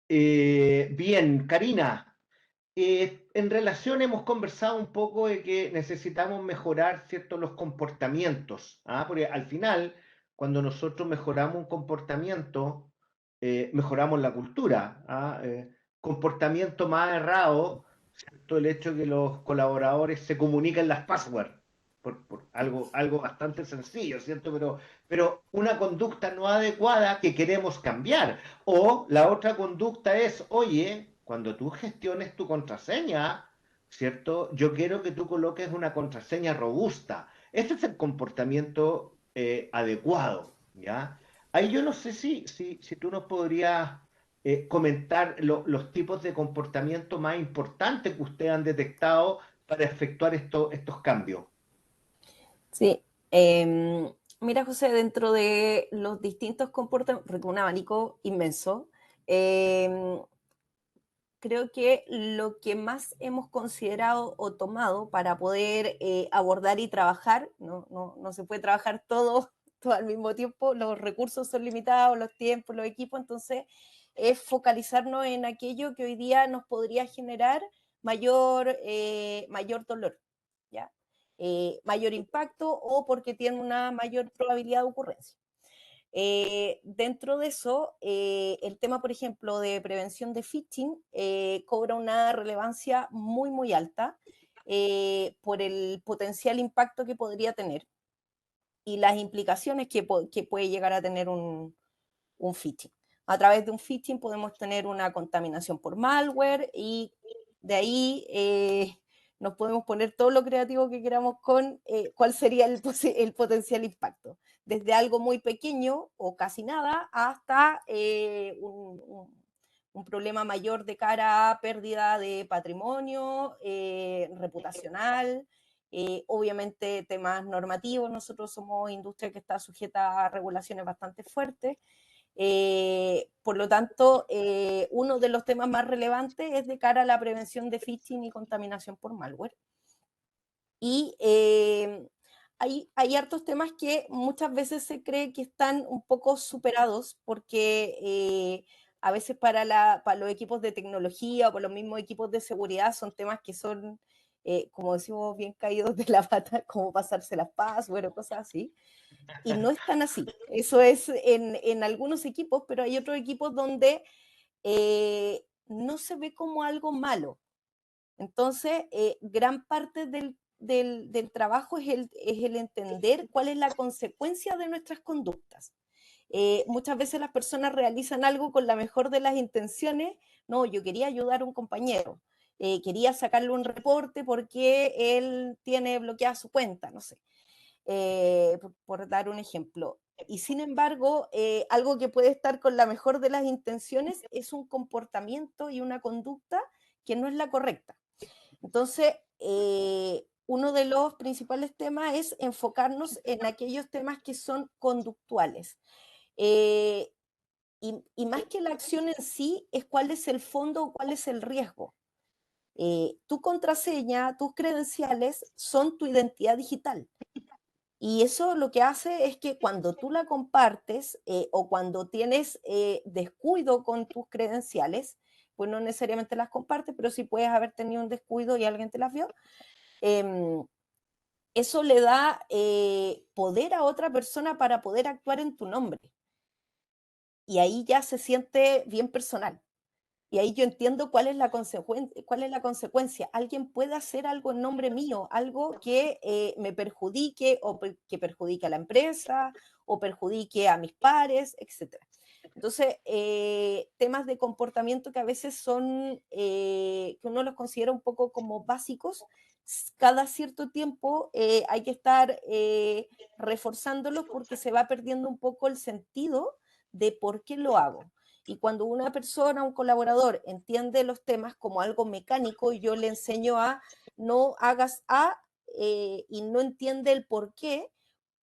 Bien, Karina, en relación hemos conversado un poco de que necesitamos mejorar, ¿cierto?, los comportamientos, porque al final, cuando nosotros mejoramos un comportamiento, mejoramos la cultura. Comportamiento más errado, ¿cierto?, el hecho de que los colaboradores se comuniquen las passwords, por algo bastante sencillo, ¿cierto? Pero una conducta no adecuada que queremos cambiar. O la otra conducta es, oye, cuando tú gestiones tu contraseña, ¿cierto? Yo quiero que tú coloques una contraseña robusta. Ese es el comportamiento adecuado, ¿ya? Ahí yo no sé si tú nos podrías comentar los tipos de comportamiento más importantes que ustedes han detectado para efectuar estos cambios. Sí, mira, José, dentro de los distintos comportamientos, porque un abanico inmenso, creo que lo que más hemos considerado o tomado para poder abordar y trabajar, no se puede trabajar todo al mismo tiempo, los recursos son limitados, los tiempos, los equipos, entonces es focalizarnos en aquello que hoy día nos podría generar mayor dolor, ¿ya? Mayor impacto o porque tiene una mayor probabilidad de ocurrencia. Dentro de eso, el tema, por ejemplo, de prevención de phishing cobra una relevancia muy, muy alta por el potencial impacto que podría tener y las implicaciones que puede llegar a tener un phishing. A través de un phishing podemos tener una contaminación por malware y de ahí nos podemos poner todo lo creativo que queramos con cuál sería el potencial impacto. Desde algo muy pequeño o casi nada hasta un problema mayor de cara a pérdida de patrimonio, reputacional, obviamente temas normativos. Nosotros somos industria que está sujeta a regulaciones bastante fuertes. Por lo tanto, uno de los temas más relevantes es de cara a la prevención de phishing y contaminación por malware. Y hay hartos temas que muchas veces se cree que están un poco superados porque a veces para los equipos de tecnología o para los mismos equipos de seguridad son temas que son, como decimos, bien caídos de la pata, como pasarse las passwords o cosas así. Y no es tan así. Eso es en algunos equipos, pero hay otros equipos donde no se ve como algo malo. Entonces, gran parte del trabajo es el entender cuál es la consecuencia de nuestras conductas. Muchas veces las personas realizan algo con la mejor de las intenciones. No, yo quería ayudar a un compañero, quería sacarle un reporte porque él tiene bloqueada su cuenta, no sé. Por dar un ejemplo. Y sin embargo, algo que puede estar con la mejor de las intenciones es un comportamiento y una conducta que no es la correcta. Entonces, uno de los principales temas es enfocarnos en aquellos temas que son conductuales. Eh, y más que la acción en sí, es cuál es el fondo o cuál es el riesgo. Tu contraseña, tus credenciales son tu identidad digital. Y eso lo que hace es que cuando tú la compartes o cuando tienes descuido con tus credenciales, pues no necesariamente las compartes, pero sí puedes haber tenido un descuido y alguien te las vio, eso le da poder a otra persona para poder actuar en tu nombre. Y ahí ya se siente bien personal. Y ahí yo entiendo cuál es la consecuencia. Alguien puede hacer algo en nombre mío, algo que me perjudique o que perjudique a la empresa o perjudique a mis pares, etc. Entonces, temas de comportamiento que a veces son, que uno los considera un poco como básicos, cada cierto tiempo hay que estar reforzándolos porque se va perdiendo un poco el sentido de por qué lo hago. Y cuando una persona, un colaborador, entiende los temas como algo mecánico y yo le enseño a no hagas A y no entiende el por qué,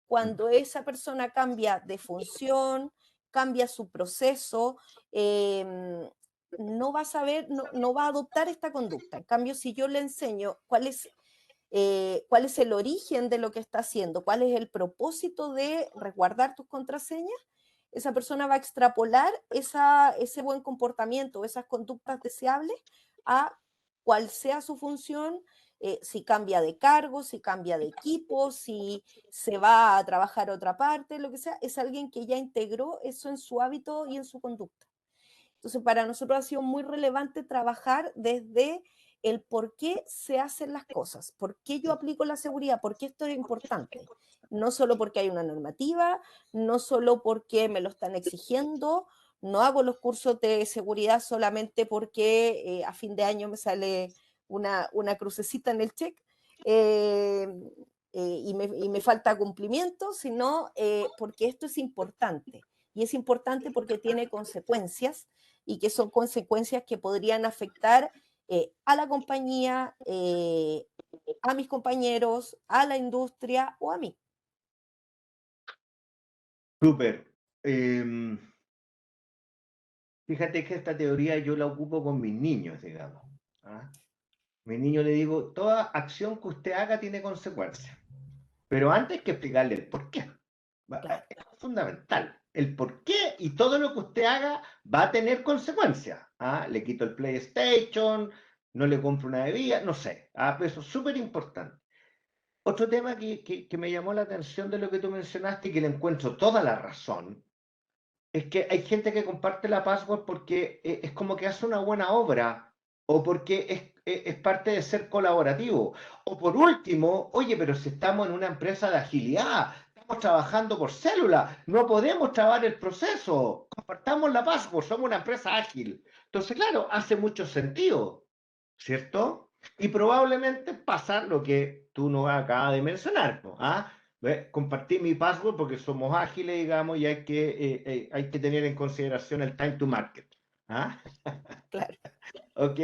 cuando esa persona cambia de función, cambia su proceso, no va a saber, no va a adoptar esta conducta. En cambio, si yo le enseño cuál es el origen de lo que está haciendo, cuál es el propósito de resguardar tus contraseñas, esa persona va a extrapolar ese buen comportamiento, esas conductas deseables a cual sea su función, si cambia de cargo, si cambia de equipo, si se va a trabajar a otra parte, lo que sea, es alguien que ya integró eso en su hábito y en su conducta. Entonces, para nosotros ha sido muy relevante trabajar desde el por qué se hacen las cosas, por qué yo aplico la seguridad, por qué esto es importante. No solo porque hay una normativa, no solo porque me lo están exigiendo, no hago los cursos de seguridad solamente porque a fin de año me sale una crucecita en el check y me falta cumplimiento, sino porque esto es importante. Y es importante porque tiene consecuencias y que son consecuencias que podrían afectar a la compañía, a mis compañeros, a la industria o a mí. Súper. Fíjate que esta teoría yo la ocupo con mis niños, digamos. ¿Ah? Mi niño le digo, toda acción que usted haga tiene consecuencias, pero antes hay que explicarle el por qué. Claro. Es fundamental. El por qué y todo lo que usted haga va a tener consecuencias. ¿Ah? Le quito el PlayStation, no le compro una bebida, no sé. Pero eso es súper importante. Otro tema que me llamó la atención de lo que tú mencionaste y que le encuentro toda la razón, es que hay gente que comparte la password porque es como que hace una buena obra o porque es parte de ser colaborativo. O por último, oye, pero si estamos en una empresa de agilidad, estamos trabajando por célula, no podemos trabar el proceso, compartamos la password, somos una empresa ágil. Entonces, claro, hace mucho sentido, ¿cierto? Y probablemente pasa lo que tú nos acabas de mencionar, ¿no? ¿Ah? Compartí mi password porque somos ágiles, digamos, y hay que tener en consideración el time to market. ¿Ah? Claro. Ok.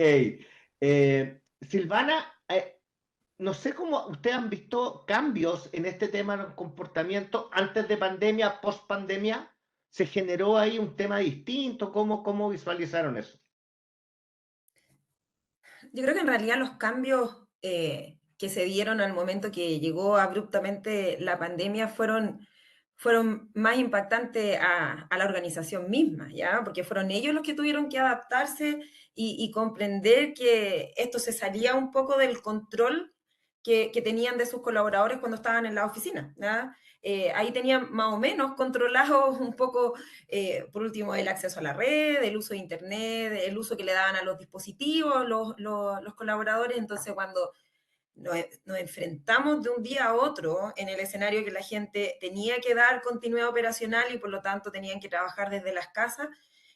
Silvana, no sé cómo ustedes han visto cambios en este tema del comportamiento antes de pandemia, post pandemia. ¿Se generó ahí un tema distinto? ¿Cómo visualizaron eso? Yo creo que en realidad los cambios que se dieron al momento que llegó abruptamente la pandemia fueron más impactantes a la organización misma, ¿ya? Porque fueron ellos los que tuvieron que adaptarse y comprender que esto se salía un poco del control que tenían de sus colaboradores cuando estaban en la oficina, ¿ya? Ahí tenían más o menos controlados un poco, por último, el acceso a la red, el uso de Internet, el uso que le daban a los dispositivos, los colaboradores. Entonces, cuando nos enfrentamos de un día a otro en el escenario que la gente tenía que dar continuidad operacional y por lo tanto tenían que trabajar desde las casas,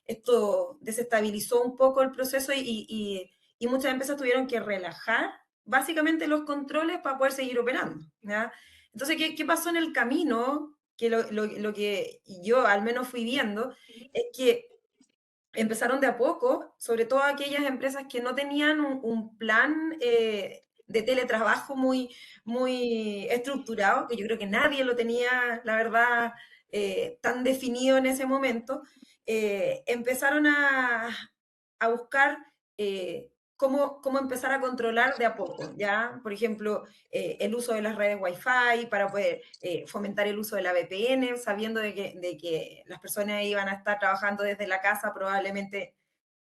esto desestabilizó un poco el proceso y muchas empresas tuvieron que relajar básicamente los controles para poder seguir operando, ¿ya? Entonces, ¿qué pasó en el camino? Que lo que yo al menos fui viendo es que empezaron de a poco, sobre todo aquellas empresas que no tenían un plan de teletrabajo muy estructurado, que yo creo que nadie lo tenía, la verdad, tan definido en ese momento, empezaron a buscar cómo empezar a controlar de a poco, ¿ya? Por ejemplo, el uso de las redes Wi-Fi para poder fomentar el uso de la VPN, sabiendo de que las personas iban a estar trabajando desde la casa probablemente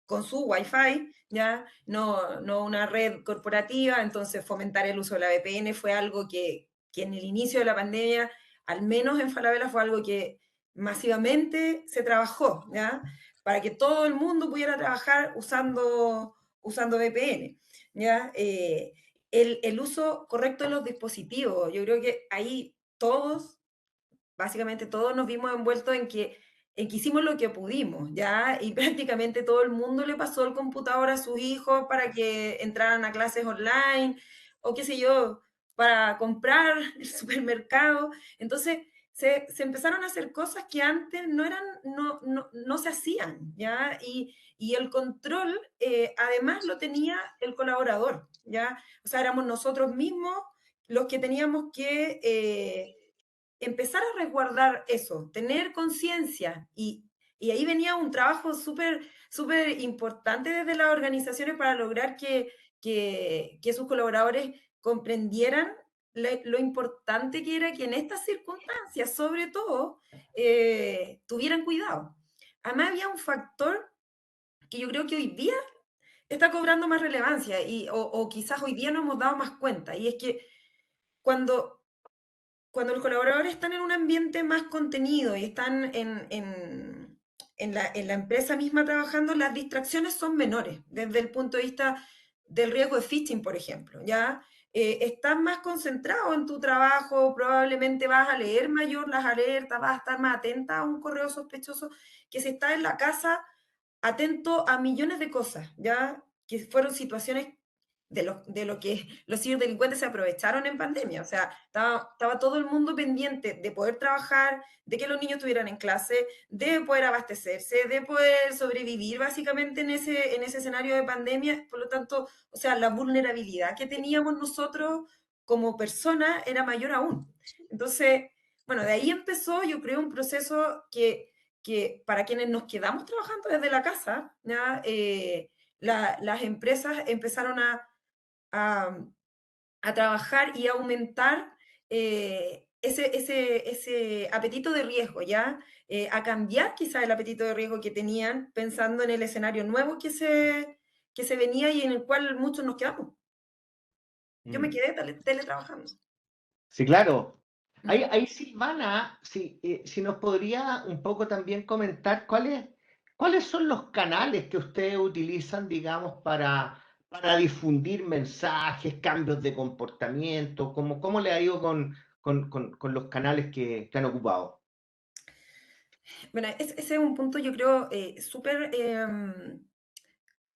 con su Wi-Fi, ¿ya? No una red corporativa, entonces fomentar el uso de la VPN fue algo que en el inicio de la pandemia, al menos en Falabella, fue algo que masivamente se trabajó, ¿ya? Para que todo el mundo pudiera trabajar usando VPN, ¿ya? El uso correcto de los dispositivos, yo creo que ahí todos, básicamente todos nos vimos envueltos en que hicimos lo que pudimos, ¿ya? Y prácticamente todo el mundo le pasó el computador a sus hijos para que entraran a clases online, o qué sé yo, para comprar el supermercado. Entonces, se empezaron a hacer cosas que antes no se hacían, ¿ya? Y el control, además, lo tenía el colaborador, ¿ya? O sea, éramos nosotros mismos los que teníamos que empezar a resguardar eso, tener conciencia, y ahí venía un trabajo súper importante desde las organizaciones para lograr que sus colaboradores comprendieran lo importante que era que en estas circunstancias, sobre todo, tuvieran cuidado. Además había un factor que yo creo que hoy día está cobrando más relevancia, o quizás hoy día nos hemos dado más cuenta, y es que cuando los colaboradores están en un ambiente más contenido y están en la empresa misma trabajando, las distracciones son menores desde el punto de vista del riesgo de phishing, por ejemplo, ¿ya? Estás más concentrado en tu trabajo, probablemente vas a leer mayor las alertas, vas a estar más atenta a un correo sospechoso, que si estás en la casa atento a millones de cosas, ¿ya? Que fueron situaciones de lo que los ciberdelincuentes se aprovecharon en pandemia. O sea, estaba todo el mundo pendiente de poder trabajar, de que los niños estuvieran en clase, de poder abastecerse, de poder sobrevivir básicamente en ese escenario de pandemia. Por lo tanto, o sea, la vulnerabilidad que teníamos nosotros como personas era mayor aún. Entonces, bueno, de ahí empezó, yo creo, un proceso que para quienes nos quedamos trabajando desde la casa, ¿ya? Las empresas empezaron a, a trabajar y aumentar ese apetito de riesgo, ¿ya? A cambiar quizás el apetito de riesgo que tenían pensando en el escenario nuevo que se venía y en el cual muchos nos quedamos. Yo me quedé teletrabajando. Sí, claro. Mm. Ahí Silvana, si nos podría un poco también comentar cuáles son los canales que ustedes utilizan, digamos, para difundir mensajes, cambios de comportamiento, cómo le ha ido con los canales que han ocupado. Bueno, ese es un punto, yo creo, súper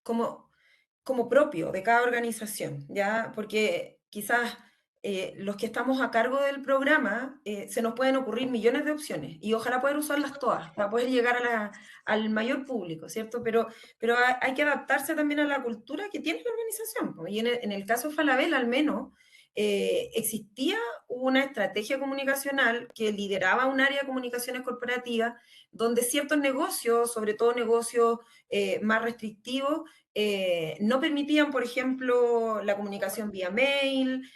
como propio de cada organización, ¿ya? Porque quizás los que estamos a cargo del programa se nos pueden ocurrir millones de opciones y ojalá poder usarlas todas para poder llegar al mayor público, ¿cierto? Pero hay que adaptarse también a la cultura que tiene la organización, ¿no? Y en el caso de Falabella, al menos, existía una estrategia comunicacional que lideraba un área de comunicaciones corporativas donde ciertos negocios, sobre todo negocios más restrictivos, no permitían, por ejemplo, la comunicación vía mail,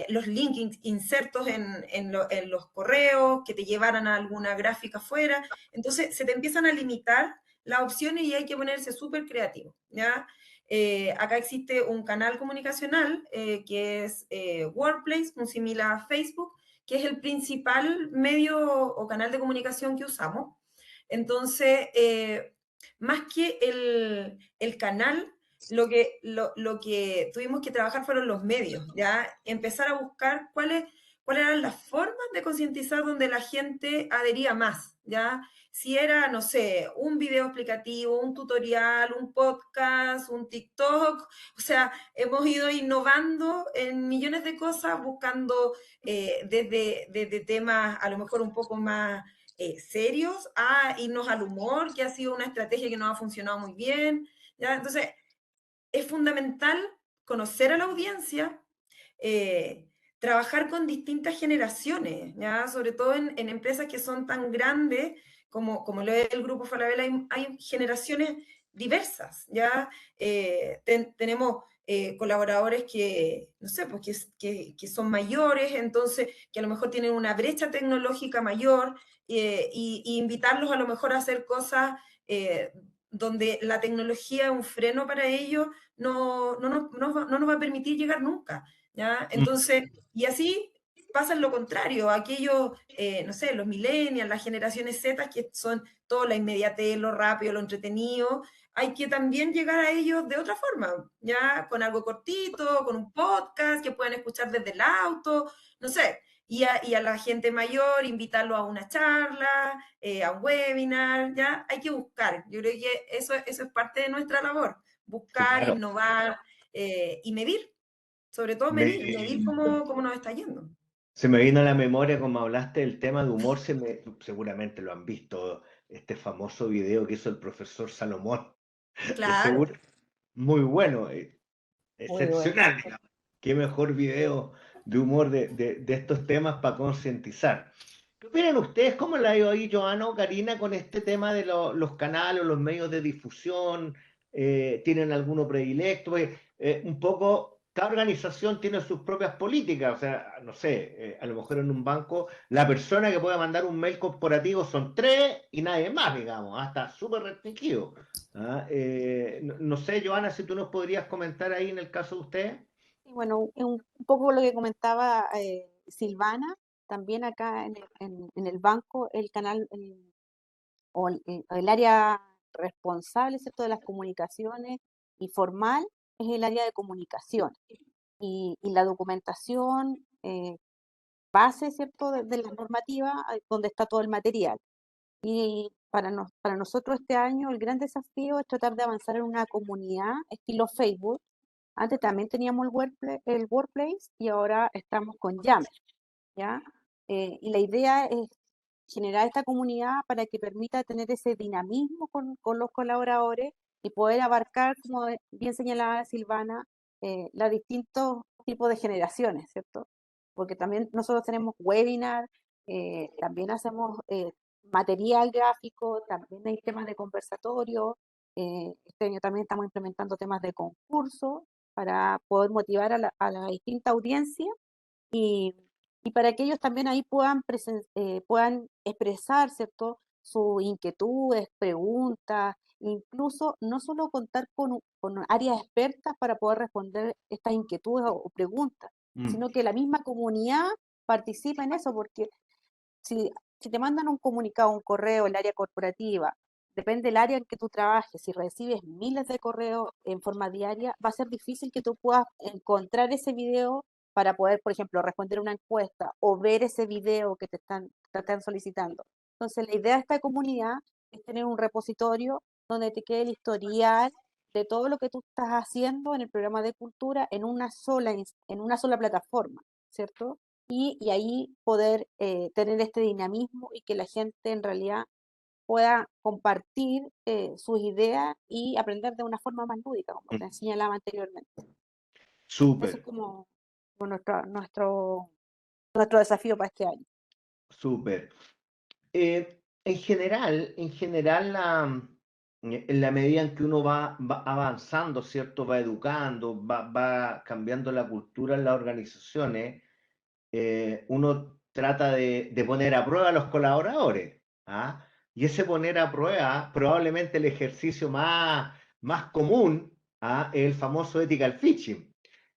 los links insertos en los correos, que te llevaran a alguna gráfica afuera. Entonces, se te empiezan a limitar las opciones y hay que ponerse súper creativo, ¿ya? Acá existe un canal comunicacional que es Workplace, un similar a Facebook, que es el principal medio o canal de comunicación que usamos. Entonces, más que el canal, lo que tuvimos que trabajar fueron los medios, ¿ya? Empezar a buscar cuáles eran las formas de concientizar donde la gente adhería más, ¿ya? Si era, no sé, un video explicativo, un tutorial, un podcast, un TikTok, o sea, hemos ido innovando en millones de cosas, buscando desde temas a lo mejor un poco más serios a irnos al humor, que ha sido una estrategia que nos ha funcionado muy bien, ¿ya? Entonces, es fundamental conocer a la audiencia, trabajar con distintas generaciones, ¿ya? Sobre todo en empresas que son tan grandes como lo es el Grupo Falabella, hay generaciones diversas, ¿ya? Tenemos colaboradores que, no sé, pues que son mayores, entonces que a lo mejor tienen una brecha tecnológica mayor, y invitarlos a lo mejor a hacer cosas donde la tecnología es un freno para ellos, no nos va a permitir llegar nunca, ¿ya? Entonces, y así pasa lo contrario, aquellos, no sé, los millennials, las generaciones Z, que son todo la inmediatez, lo rápido, lo entretenido, hay que también llegar a ellos de otra forma, ¿ya? Con algo cortito, con un podcast que puedan escuchar desde el auto, no sé. Y a la gente mayor, invitarlo a una charla, a un webinar, ¿ya? Hay que buscar. Yo creo que eso es parte de nuestra labor, Sí, buscar, claro. innovar y medir, sobre todo medir cómo nos está yendo. Se me vino a la memoria, como hablaste del tema de humor, seguramente lo han visto, este famoso video que hizo el profesor Salomón. De Claro. seguro, muy bueno, Muy bueno. excepcional, digamos. Qué mejor video de humor de estos temas para concientizar. ¿Qué opinan ustedes? ¿Cómo la ha ido ahí, Joana o Karina, con este tema de los canales, los medios de difusión? ¿Tienen alguno predilecto? Un poco, cada organización tiene sus propias políticas. O sea, no sé, a lo mejor en un banco, la persona que puede mandar un mail corporativo son 3 y nadie más, digamos. Hasta súper restringido. No sé, Joana, si tú nos podrías comentar ahí en el caso de ustedes. Y bueno, un poco lo que comentaba Silvana, también acá en el banco, el canal o el área responsable, ¿cierto?, de las comunicaciones y formal es el área de comunicación. Y la documentación base, ¿cierto?, de la normativa, donde está todo el material. Y para nosotros este año el gran desafío es tratar de avanzar en una comunidad estilo Facebook. Antes también teníamos el Workplace y ahora estamos con Yammer, ¿ya? Y la idea es generar esta comunidad para que permita tener ese dinamismo con los colaboradores y poder abarcar, como bien señalaba Silvana, los distintos tipos de generaciones, ¿cierto? Porque también nosotros tenemos webinar, también hacemos material gráfico, también hay temas de conversatorio, este año también estamos implementando temas de concurso para poder motivar a la distinta audiencia y, y para que ellos también ahí puedan expresar, ¿cierto?, sus inquietudes, preguntas, incluso no solo contar con áreas expertas para poder responder estas inquietudes o preguntas, sino que la misma comunidad participa en eso, porque si te mandan un comunicado, un correo, el área corporativa, depende del área en que tú trabajes, si recibes miles de correos en forma diaria, va a ser difícil que tú puedas encontrar ese video para poder, por ejemplo, responder una encuesta o ver ese video que te están solicitando. Entonces, la idea de esta comunidad es tener un repositorio donde te quede el historial de todo lo que tú estás haciendo en el programa de cultura en en una sola plataforma, ¿cierto? Y ahí poder tener este dinamismo y que la gente en realidad pueda compartir sus ideas y aprender de una forma más lúdica, como te señalaba anteriormente. Eso es Súper, como nuestro desafío para este año. súper. En general en la medida en que uno va avanzando, ¿cierto? Va educando, va cambiando la cultura en las organizaciones, uno trata de poner a prueba a los colaboradores. ¿Ah? Y ese poner a prueba, probablemente el ejercicio más común, ¿ah? Es el famoso ethical phishing.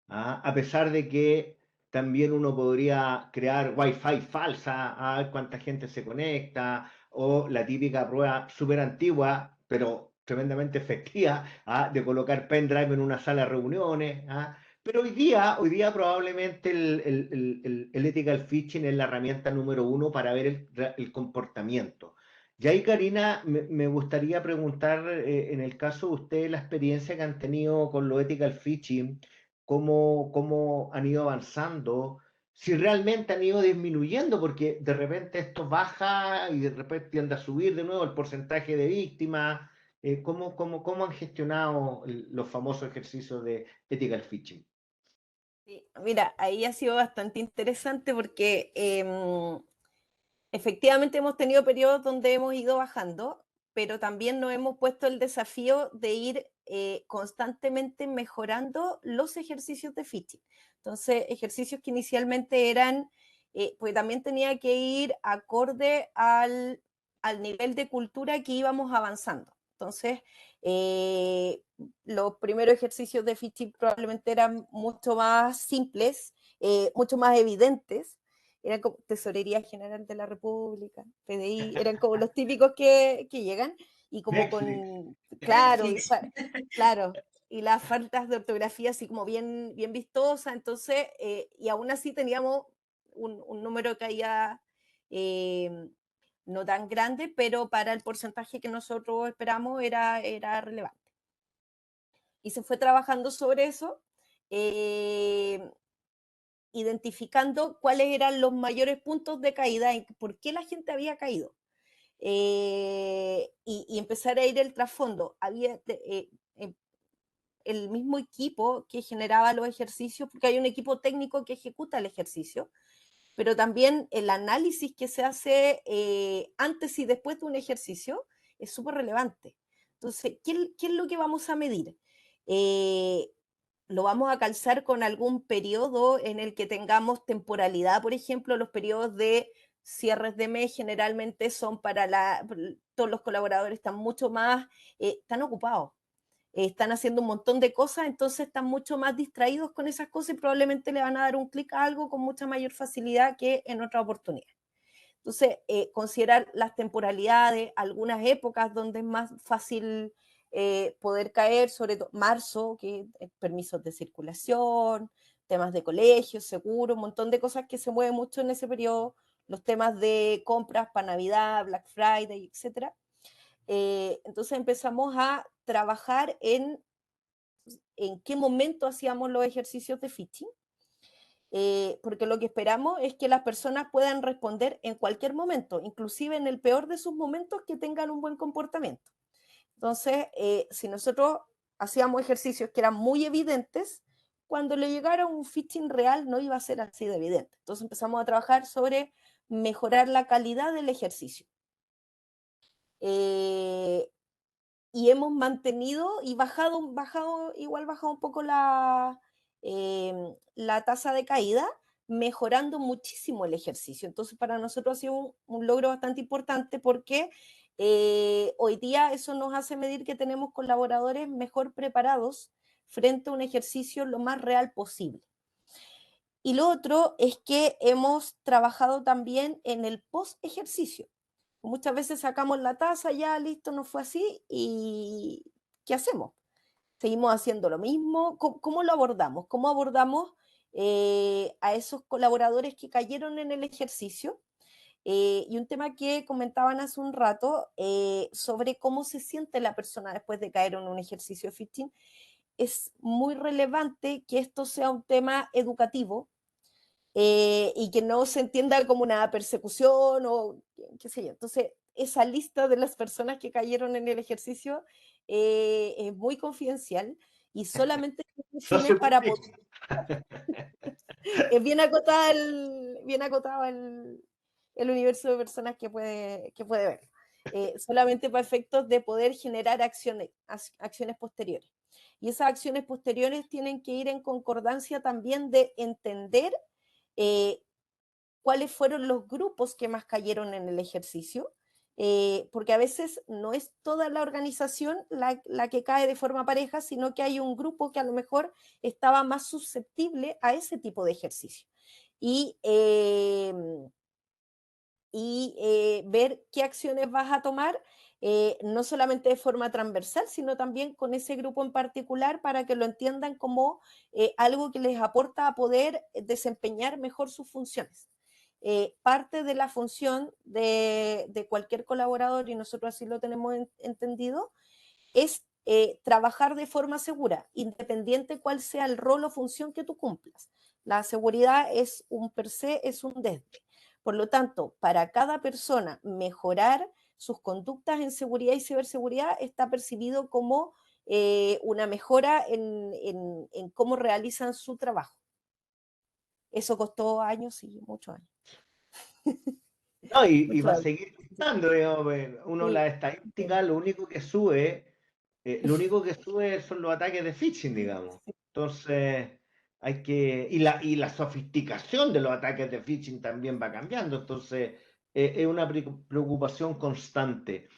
¿Ah? A pesar de que también uno podría crear Wi-Fi falsa, a ver cuánta gente se conecta, o la típica prueba súper antigua, pero tremendamente efectiva, ¿ah? De colocar pendrive en una sala de reuniones. ¿Ah? Pero hoy día probablemente el ethical phishing es la herramienta número 1 para ver el comportamiento. Y ahí, Karina, me gustaría preguntar, en el caso de ustedes, la experiencia que han tenido con lo ethical phishing, cómo han ido avanzando, si realmente han ido disminuyendo, porque de repente esto baja y de repente tiende a subir de nuevo el porcentaje de víctimas. ¿Cómo han gestionado los famosos ejercicios de ethical phishing? Sí, mira, ahí ha sido bastante interesante porque efectivamente hemos tenido periodos donde hemos ido bajando, pero también nos hemos puesto el desafío de ir constantemente mejorando los ejercicios de phishing. Entonces, ejercicios que inicialmente eran, pues también tenía que ir acorde al nivel de cultura que íbamos avanzando. Entonces, los primeros ejercicios de phishing probablemente eran mucho más simples, mucho más evidentes. Eran como Tesorería General de la República, PDI, eran como los típicos que llegan, y como con, claro, Netflix. claro, y las faltas de ortografía así como bien, bien vistosas. Entonces, y aún así teníamos un número de caídas no tan grande, pero para el porcentaje que nosotros esperamos era relevante. Y se fue trabajando sobre eso, identificando cuáles eran los mayores puntos de caída, por qué la gente había caído. Y empezar a ir el trasfondo. Había el mismo equipo que generaba los ejercicios, porque hay un equipo técnico que ejecuta el ejercicio, pero también el análisis que se hace antes y después de un ejercicio es súper relevante. Entonces, ¿qué es lo que vamos a medir? ¿Lo vamos a calzar con algún periodo en el que tengamos temporalidad? Por ejemplo, los periodos de cierres de mes generalmente son todos los colaboradores están mucho más, están ocupados, están haciendo un montón de cosas, entonces están mucho más distraídos con esas cosas y probablemente le van a dar un clic a algo con mucha mayor facilidad que en otra oportunidad. Entonces, considerar las temporalidades, algunas épocas donde es más fácil poder caer, sobre todo marzo, que permisos de circulación, temas de colegio, seguro, un montón de cosas que se mueven mucho en ese periodo, los temas de compras para Navidad, Black Friday, etc. Entonces empezamos a trabajar en qué momento hacíamos los ejercicios de phishing, porque lo que esperamos es que las personas puedan responder en cualquier momento, inclusive en el peor de sus momentos, que tengan un buen comportamiento. Entonces, si nosotros hacíamos ejercicios que eran muy evidentes, cuando le llegara un phishing real no iba a ser así de evidente. Entonces empezamos a trabajar sobre mejorar la calidad del ejercicio. Y hemos mantenido y bajado un poco la tasa de caída, mejorando muchísimo el ejercicio. Entonces, para nosotros ha sido un logro bastante importante, porque hoy día eso nos hace medir que tenemos colaboradores mejor preparados frente a un ejercicio lo más real posible. Y lo otro es que hemos trabajado también en el post-ejercicio. Muchas veces sacamos la taza, ya listo, no fue así, y ¿qué hacemos? ¿Seguimos haciendo lo mismo? ¿Cómo lo abordamos? ¿Cómo abordamos a esos colaboradores que cayeron en el ejercicio? Y un tema que comentaban hace un rato sobre cómo se siente la persona después de caer en un ejercicio de phishing. Es muy relevante que esto sea un tema educativo, y que no se entienda como una persecución o qué sé yo. Entonces, esa lista de las personas que cayeron en el ejercicio es muy confidencial y solamente No sirve se para puede. poder. Es bien acotado el universo de personas que puede ver. Solamente para efectos de poder generar acciones posteriores. Y esas acciones posteriores tienen que ir en concordancia también de entender eh, cuáles fueron los grupos que más cayeron en el ejercicio, porque a veces no es toda la organización la que cae de forma pareja, sino que hay un grupo que a lo mejor estaba más susceptible a ese tipo de ejercicio. Y, ver qué acciones vas a tomar, no solamente de forma transversal, sino también con ese grupo en particular, para que lo entiendan como algo que les aporta a poder desempeñar mejor sus funciones. Parte de la función de cualquier colaborador, y nosotros así lo tenemos entendido, es trabajar de forma segura, independiente cuál sea el rol o función que tú cumplas. La seguridad es un per se, es un desde. Por lo tanto, para cada persona, mejorar sus conductas en seguridad y ciberseguridad está percibido como una mejora en cómo realizan su trabajo. Eso costó años y muchos años. No, y Muchos va a años. seguir estando, digamos, uno Sí, la estadística, lo único que sube son los ataques de phishing, digamos. Entonces, y la sofisticación de los ataques de phishing también va cambiando, entonces es una preocupación constante.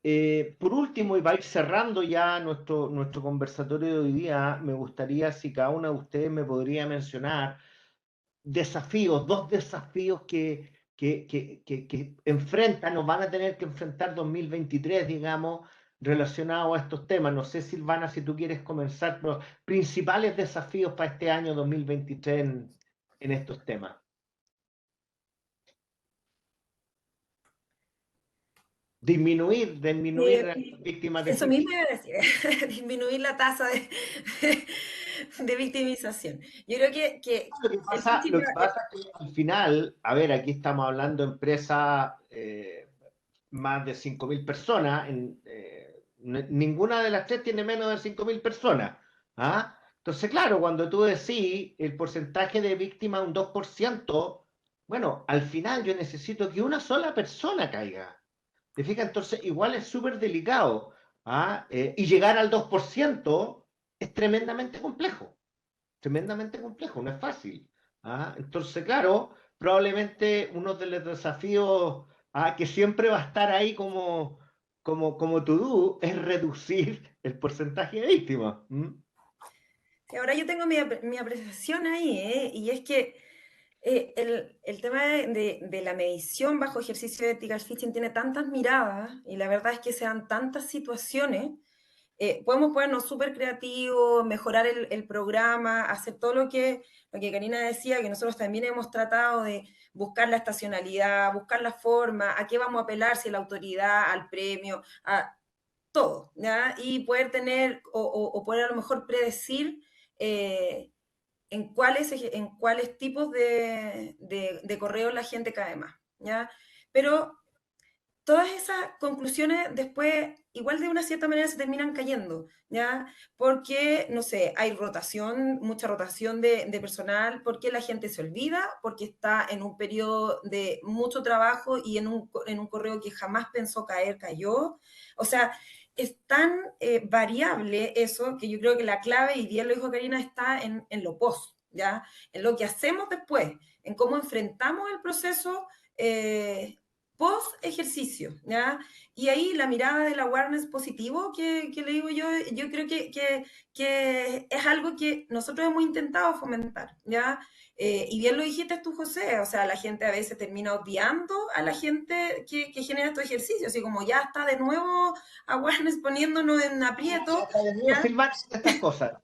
Por último, y para ir cerrando ya nuestro conversatorio de hoy día, me gustaría si cada una de ustedes me podría mencionar desafíos, dos desafíos que enfrentan o van a tener que enfrentar 2023, digamos, relacionados a estos temas. No sé, Silvana, si tú quieres comenzar, los principales desafíos para este año 2023 en estos temas. Disminuir las víctimas de Eso mismo phishing. iba a decir, disminuir la tasa de victimización. Yo creo que Lo que el pasa, phishing lo que pasa es que al final, a ver, aquí estamos hablando de empresas, más de 5.000 personas, ninguna de las tres tiene menos de 5.000 personas. ¿Ah? Entonces, claro, cuando tú decís el porcentaje de víctimas un 2%, bueno, al final yo necesito que una sola persona caiga. ¿Te fijas? Entonces, igual es súper delicado. ¿Ah? Y llegar al 2% es tremendamente complejo, no es fácil. ¿Ah? Entonces, claro, probablemente uno de los desafíos, que siempre va a estar ahí como to-do es reducir el porcentaje de víctimas. ¿Mm? Y ahora yo tengo mi apreciación ahí, y es que el tema de la medición bajo ejercicio de ethical phishing tiene tantas miradas y la verdad es que se dan tantas situaciones. Podemos ponernos súper creativos, mejorar el programa, hacer todo lo que Karina decía, que nosotros también hemos tratado de buscar la estacionalidad, buscar la forma, a qué vamos a apelar, si a la autoridad, al premio, a todo, ¿ya? Y poder tener o poder a lo mejor predecir eh, en cuáles tipos de correos la gente cae más, ¿ya? Pero todas esas conclusiones después, igual de una cierta manera, se terminan cayendo, ¿ya? Porque, no sé, hay rotación, mucha rotación de personal, porque la gente se olvida, porque está en un periodo de mucho trabajo y en un correo que jamás pensó caer, cayó. O sea, es tan variable eso que yo creo que la clave, y bien lo dijo Karina, está en lo post, ¿ya? En lo que hacemos después, en cómo enfrentamos el proceso. Post ejercicio, ¿ya? Y ahí la mirada del awareness positivo que le digo yo creo que es algo que nosotros hemos intentado fomentar, ¿ya? Y bien lo dijiste tú, José, o sea, la gente a veces termina odiando a la gente que genera estos ejercicios, así como ya está de nuevo awareness poniéndonos en aprieto, ¿ya? Silvana, estas cosas.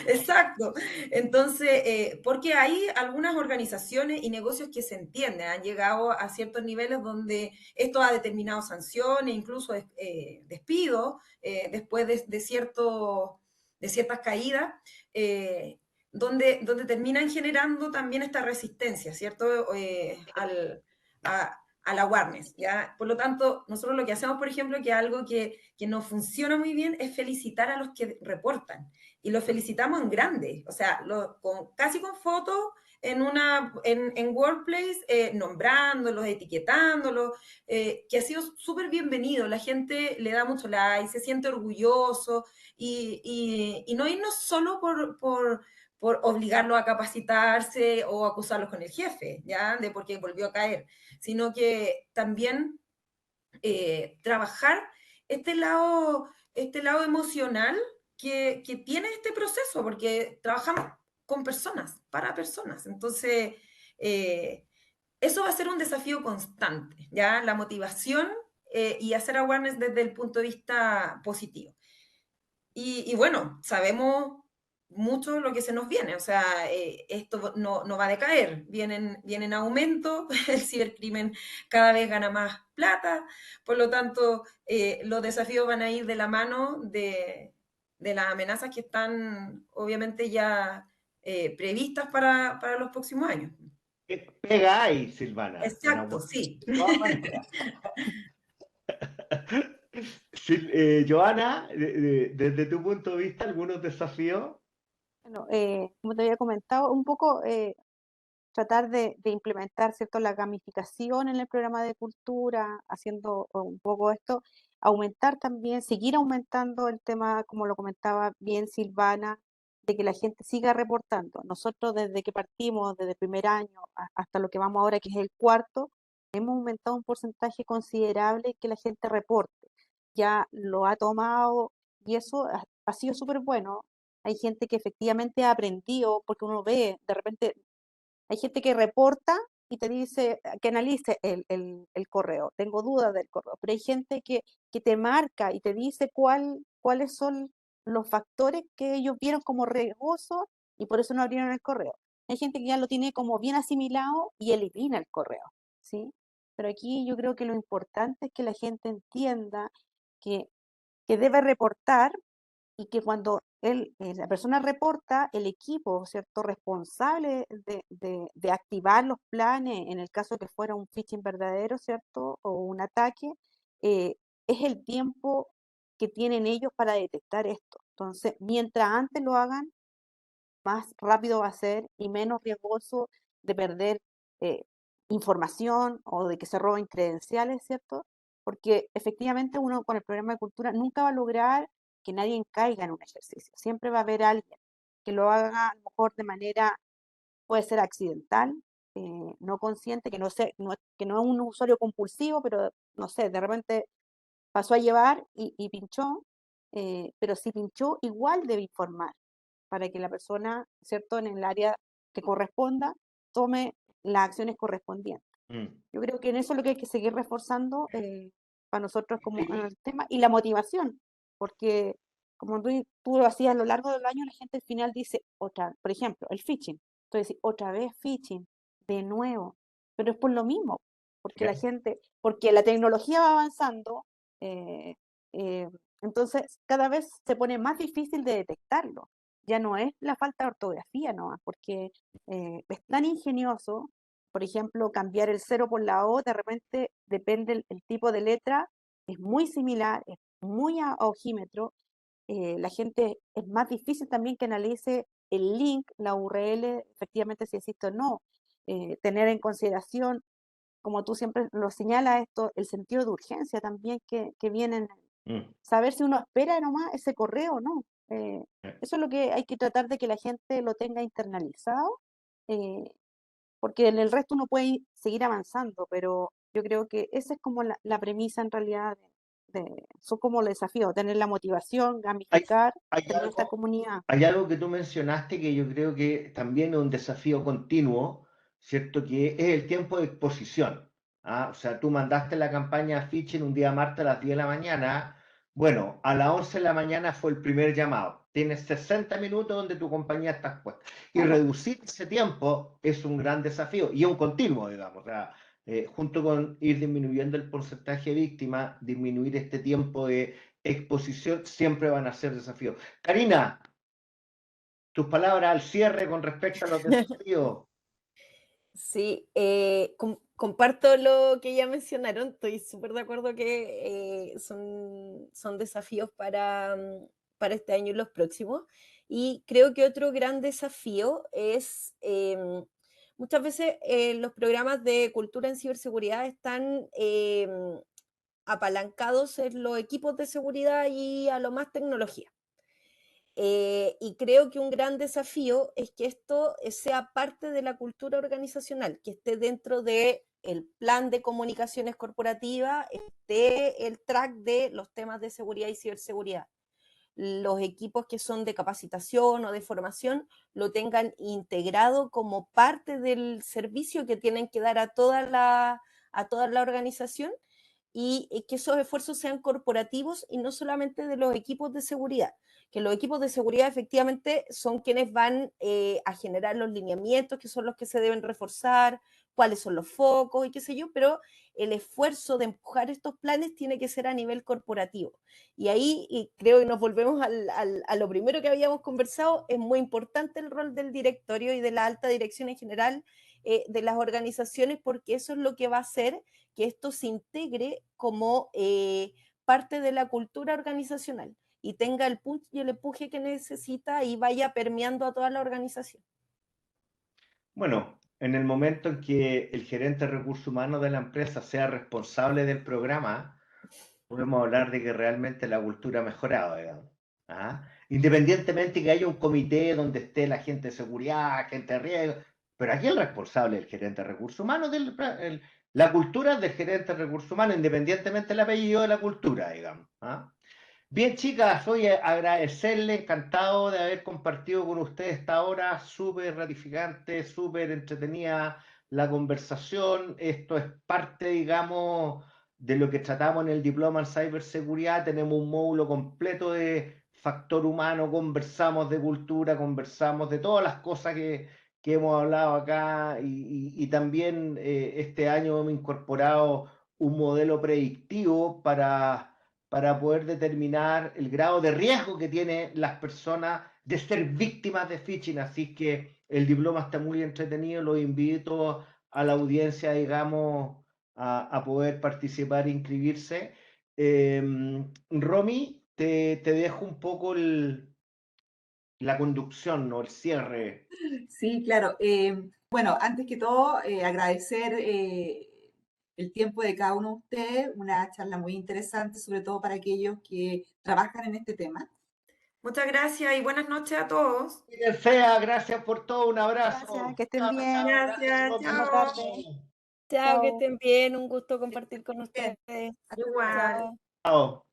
Exacto. Entonces, porque hay algunas organizaciones y negocios que se entienden, han llegado a ciertos niveles donde esto ha determinado sanciones, incluso despidos, después de ciertas caídas, donde terminan generando también esta resistencia, ¿cierto? Al awareness, ¿ya? Por lo tanto, nosotros lo que hacemos, por ejemplo, que algo que nos funciona muy bien es felicitar a los que reportan y lo felicitamos en grande, o sea, casi con fotos en Workplace, nombrándolos, etiquetándolos, que ha sido súper bienvenido, la gente le da mucho like, se siente orgulloso, y no irnos solo por obligarlos a capacitarse o acusarlos con el jefe, ¿ya? De porque volvió a caer, sino que también trabajar este lado emocional que tiene este proceso, porque trabajamos con personas, para personas. Entonces, eso va a ser un desafío constante, ¿ya? La motivación y hacer awareness desde el punto de vista positivo. Y bueno, sabemos mucho lo que se nos viene, o sea, esto no va a decaer, vienen aumento, el cibercrimen cada vez gana más plata, por lo tanto, los desafíos van a ir de la mano de las amenazas que están obviamente ya previstas para los próximos años. Pega ahí, Silvana. Exacto, sí. De todas maneras. Sí, Joana, desde tu punto de vista, algunos desafíos. Bueno, como te había comentado, un poco tratar de implementar, ¿cierto?, la gamificación en el programa de cultura, haciendo un poco esto, aumentar también, seguir aumentando el tema, como lo comentaba bien Silvana, de que la gente siga reportando. Nosotros desde que partimos, desde el primer año hasta lo que vamos ahora, que es el cuarto, hemos aumentado un porcentaje considerable que la gente reporte. ya lo ha tomado y eso ha sido súper bueno. Hay gente que efectivamente ha aprendido, porque uno ve, de repente, hay gente que reporta y te dice que analice el correo. Tengo dudas del correo, pero hay gente que te marca y te dice cuáles son los factores que ellos vieron como riesgosos y por eso no abrieron el correo. Hay gente que ya lo tiene como bien asimilado y elimina el correo, ¿sí? Pero aquí yo creo que lo importante es que la gente entienda que, que debe reportar y que cuando la persona reporta, el equipo, ¿cierto?, responsable de activar los planes, en el caso que fuera un phishing verdadero, ¿cierto?, o un ataque, es el tiempo que tienen ellos para detectar esto. Entonces, mientras antes lo hagan, más rápido va a ser y menos riesgoso de perder eh, información o de que se roben credenciales, ¿cierto? Porque efectivamente uno con el programa de cultura nunca va a lograr que nadie caiga en un ejercicio. Siempre va a haber alguien que lo haga a lo mejor de manera, puede ser accidental, no consciente, que no es un usuario compulsivo, pero no sé, de repente pasó a llevar y pinchó, pero si pinchó, igual debe informar para que la persona, ¿cierto?, en el área que corresponda, tome las acciones correspondientes. Mm. Yo creo que en eso es lo que hay que seguir reforzando para nosotros como en el tema y la motivación, porque como tú lo hacías a lo largo del año, la gente al final dice, por ejemplo, el phishing. Entonces, otra vez phishing, de nuevo, pero es por lo mismo, porque porque la tecnología va avanzando, eh, eh, entonces cada vez se pone más difícil de detectarlo. Ya no es la falta de ortografía, no, porque es tan ingenioso, por ejemplo, cambiar el 0 por la O, de repente depende el tipo de letra, es muy similar, es muy a ojímetro. La gente es más difícil también que analice el link, la URL, efectivamente si existe o no. Tener en consideración, como tú siempre lo señalas, esto, el sentido de urgencia también que viene, saber si uno espera nomás ese correo o no. Eso es lo que hay que tratar de que la gente lo tenga internalizado. eh, Porque en el resto uno puede seguir avanzando, pero yo creo que esa es como la premisa en realidad son como los desafíos, tener la motivación, Hay, gamificar, hay tener esta algo, comunidad. hay algo que tú mencionaste que yo creo que también es un desafío continuo, ¿cierto? Que es el tiempo de exposición. ¿Ah? O sea, tú mandaste la campaña phishing un día martes a las 10 de la mañana. Bueno, a las 11 de la mañana fue el primer llamado. Tienes 60 minutos donde tu compañía está expuesta. Y reducir ese tiempo es un gran desafío y es un continuo, digamos. O sea, junto con ir disminuyendo el porcentaje de víctimas, disminuir este tiempo de exposición siempre van a ser desafíos. Karina, tus palabras al cierre con respecto a los desafíos. Sí, comparto lo que ya mencionaron, estoy súper de acuerdo que son desafíos para este año y los próximos. Y creo que otro gran desafío es, muchas veces los programas de cultura en ciberseguridad están apalancados en los equipos de seguridad y a lo más tecnología. Y creo que un gran desafío es que esto sea parte de la cultura organizacional, que esté dentro del plan de comunicaciones corporativas, esté el track de los temas de seguridad y ciberseguridad. Los equipos que son de capacitación o de formación lo tengan integrado como parte del servicio que tienen que dar a toda la organización y que esos esfuerzos sean corporativos y no solamente de los equipos de seguridad, que los equipos de seguridad efectivamente son quienes van a generar los lineamientos, que son los que se deben reforzar, cuáles son los focos y qué sé yo, pero el esfuerzo de empujar estos planes tiene que ser a nivel corporativo. Y ahí creo que nos volvemos a lo primero que habíamos conversado, es muy importante el rol del directorio y de la alta dirección en general de las organizaciones, porque eso es lo que va a hacer que esto se integre como parte de la cultura organizacional y tenga el punch y el empuje que necesita y vaya permeando a toda la organización. Bueno, en el momento en que el gerente de recursos humanos de la empresa sea responsable del programa, podemos hablar de que realmente la cultura ha mejorado, digamos. ¿Ah? Independientemente que haya un comité donde esté la gente de seguridad, gente de riesgo, pero aquí el responsable es el gerente de recursos humanos La cultura es del gerente de recursos humanos, independientemente del apellido de la cultura, digamos. ¿Ah? Bien, chicas, oye, agradecerle, encantado de haber compartido con ustedes esta hora, súper gratificante, súper entretenida la conversación. Esto es parte, digamos, de lo que tratamos en el diploma en ciberseguridad. Tenemos un módulo completo de factor humano, conversamos de cultura, conversamos de todas las cosas que hemos hablado acá y también este año hemos incorporado un modelo predictivo para poder determinar el grado de riesgo que tienen las personas de ser víctimas de phishing. Así que el diploma está muy entretenido, los invito a la audiencia, digamos, a poder participar e inscribirse. Romy, te dejo un poco la conducción, ¿no? El cierre. Sí, claro. Bueno, antes que todo, agradecer el tiempo de cada uno de ustedes, una charla muy interesante, sobre todo para aquellos que trabajan en este tema. Muchas gracias y buenas noches a todos. Fea, gracias por todo, un abrazo. Gracias, que estén Chao, bien. chao, Gracias, Romy. Buena chao. tarde. Chao, que Chao. estén bien, un gusto compartir con Bien. ustedes. Hasta luego. Igual. Chao. Chao.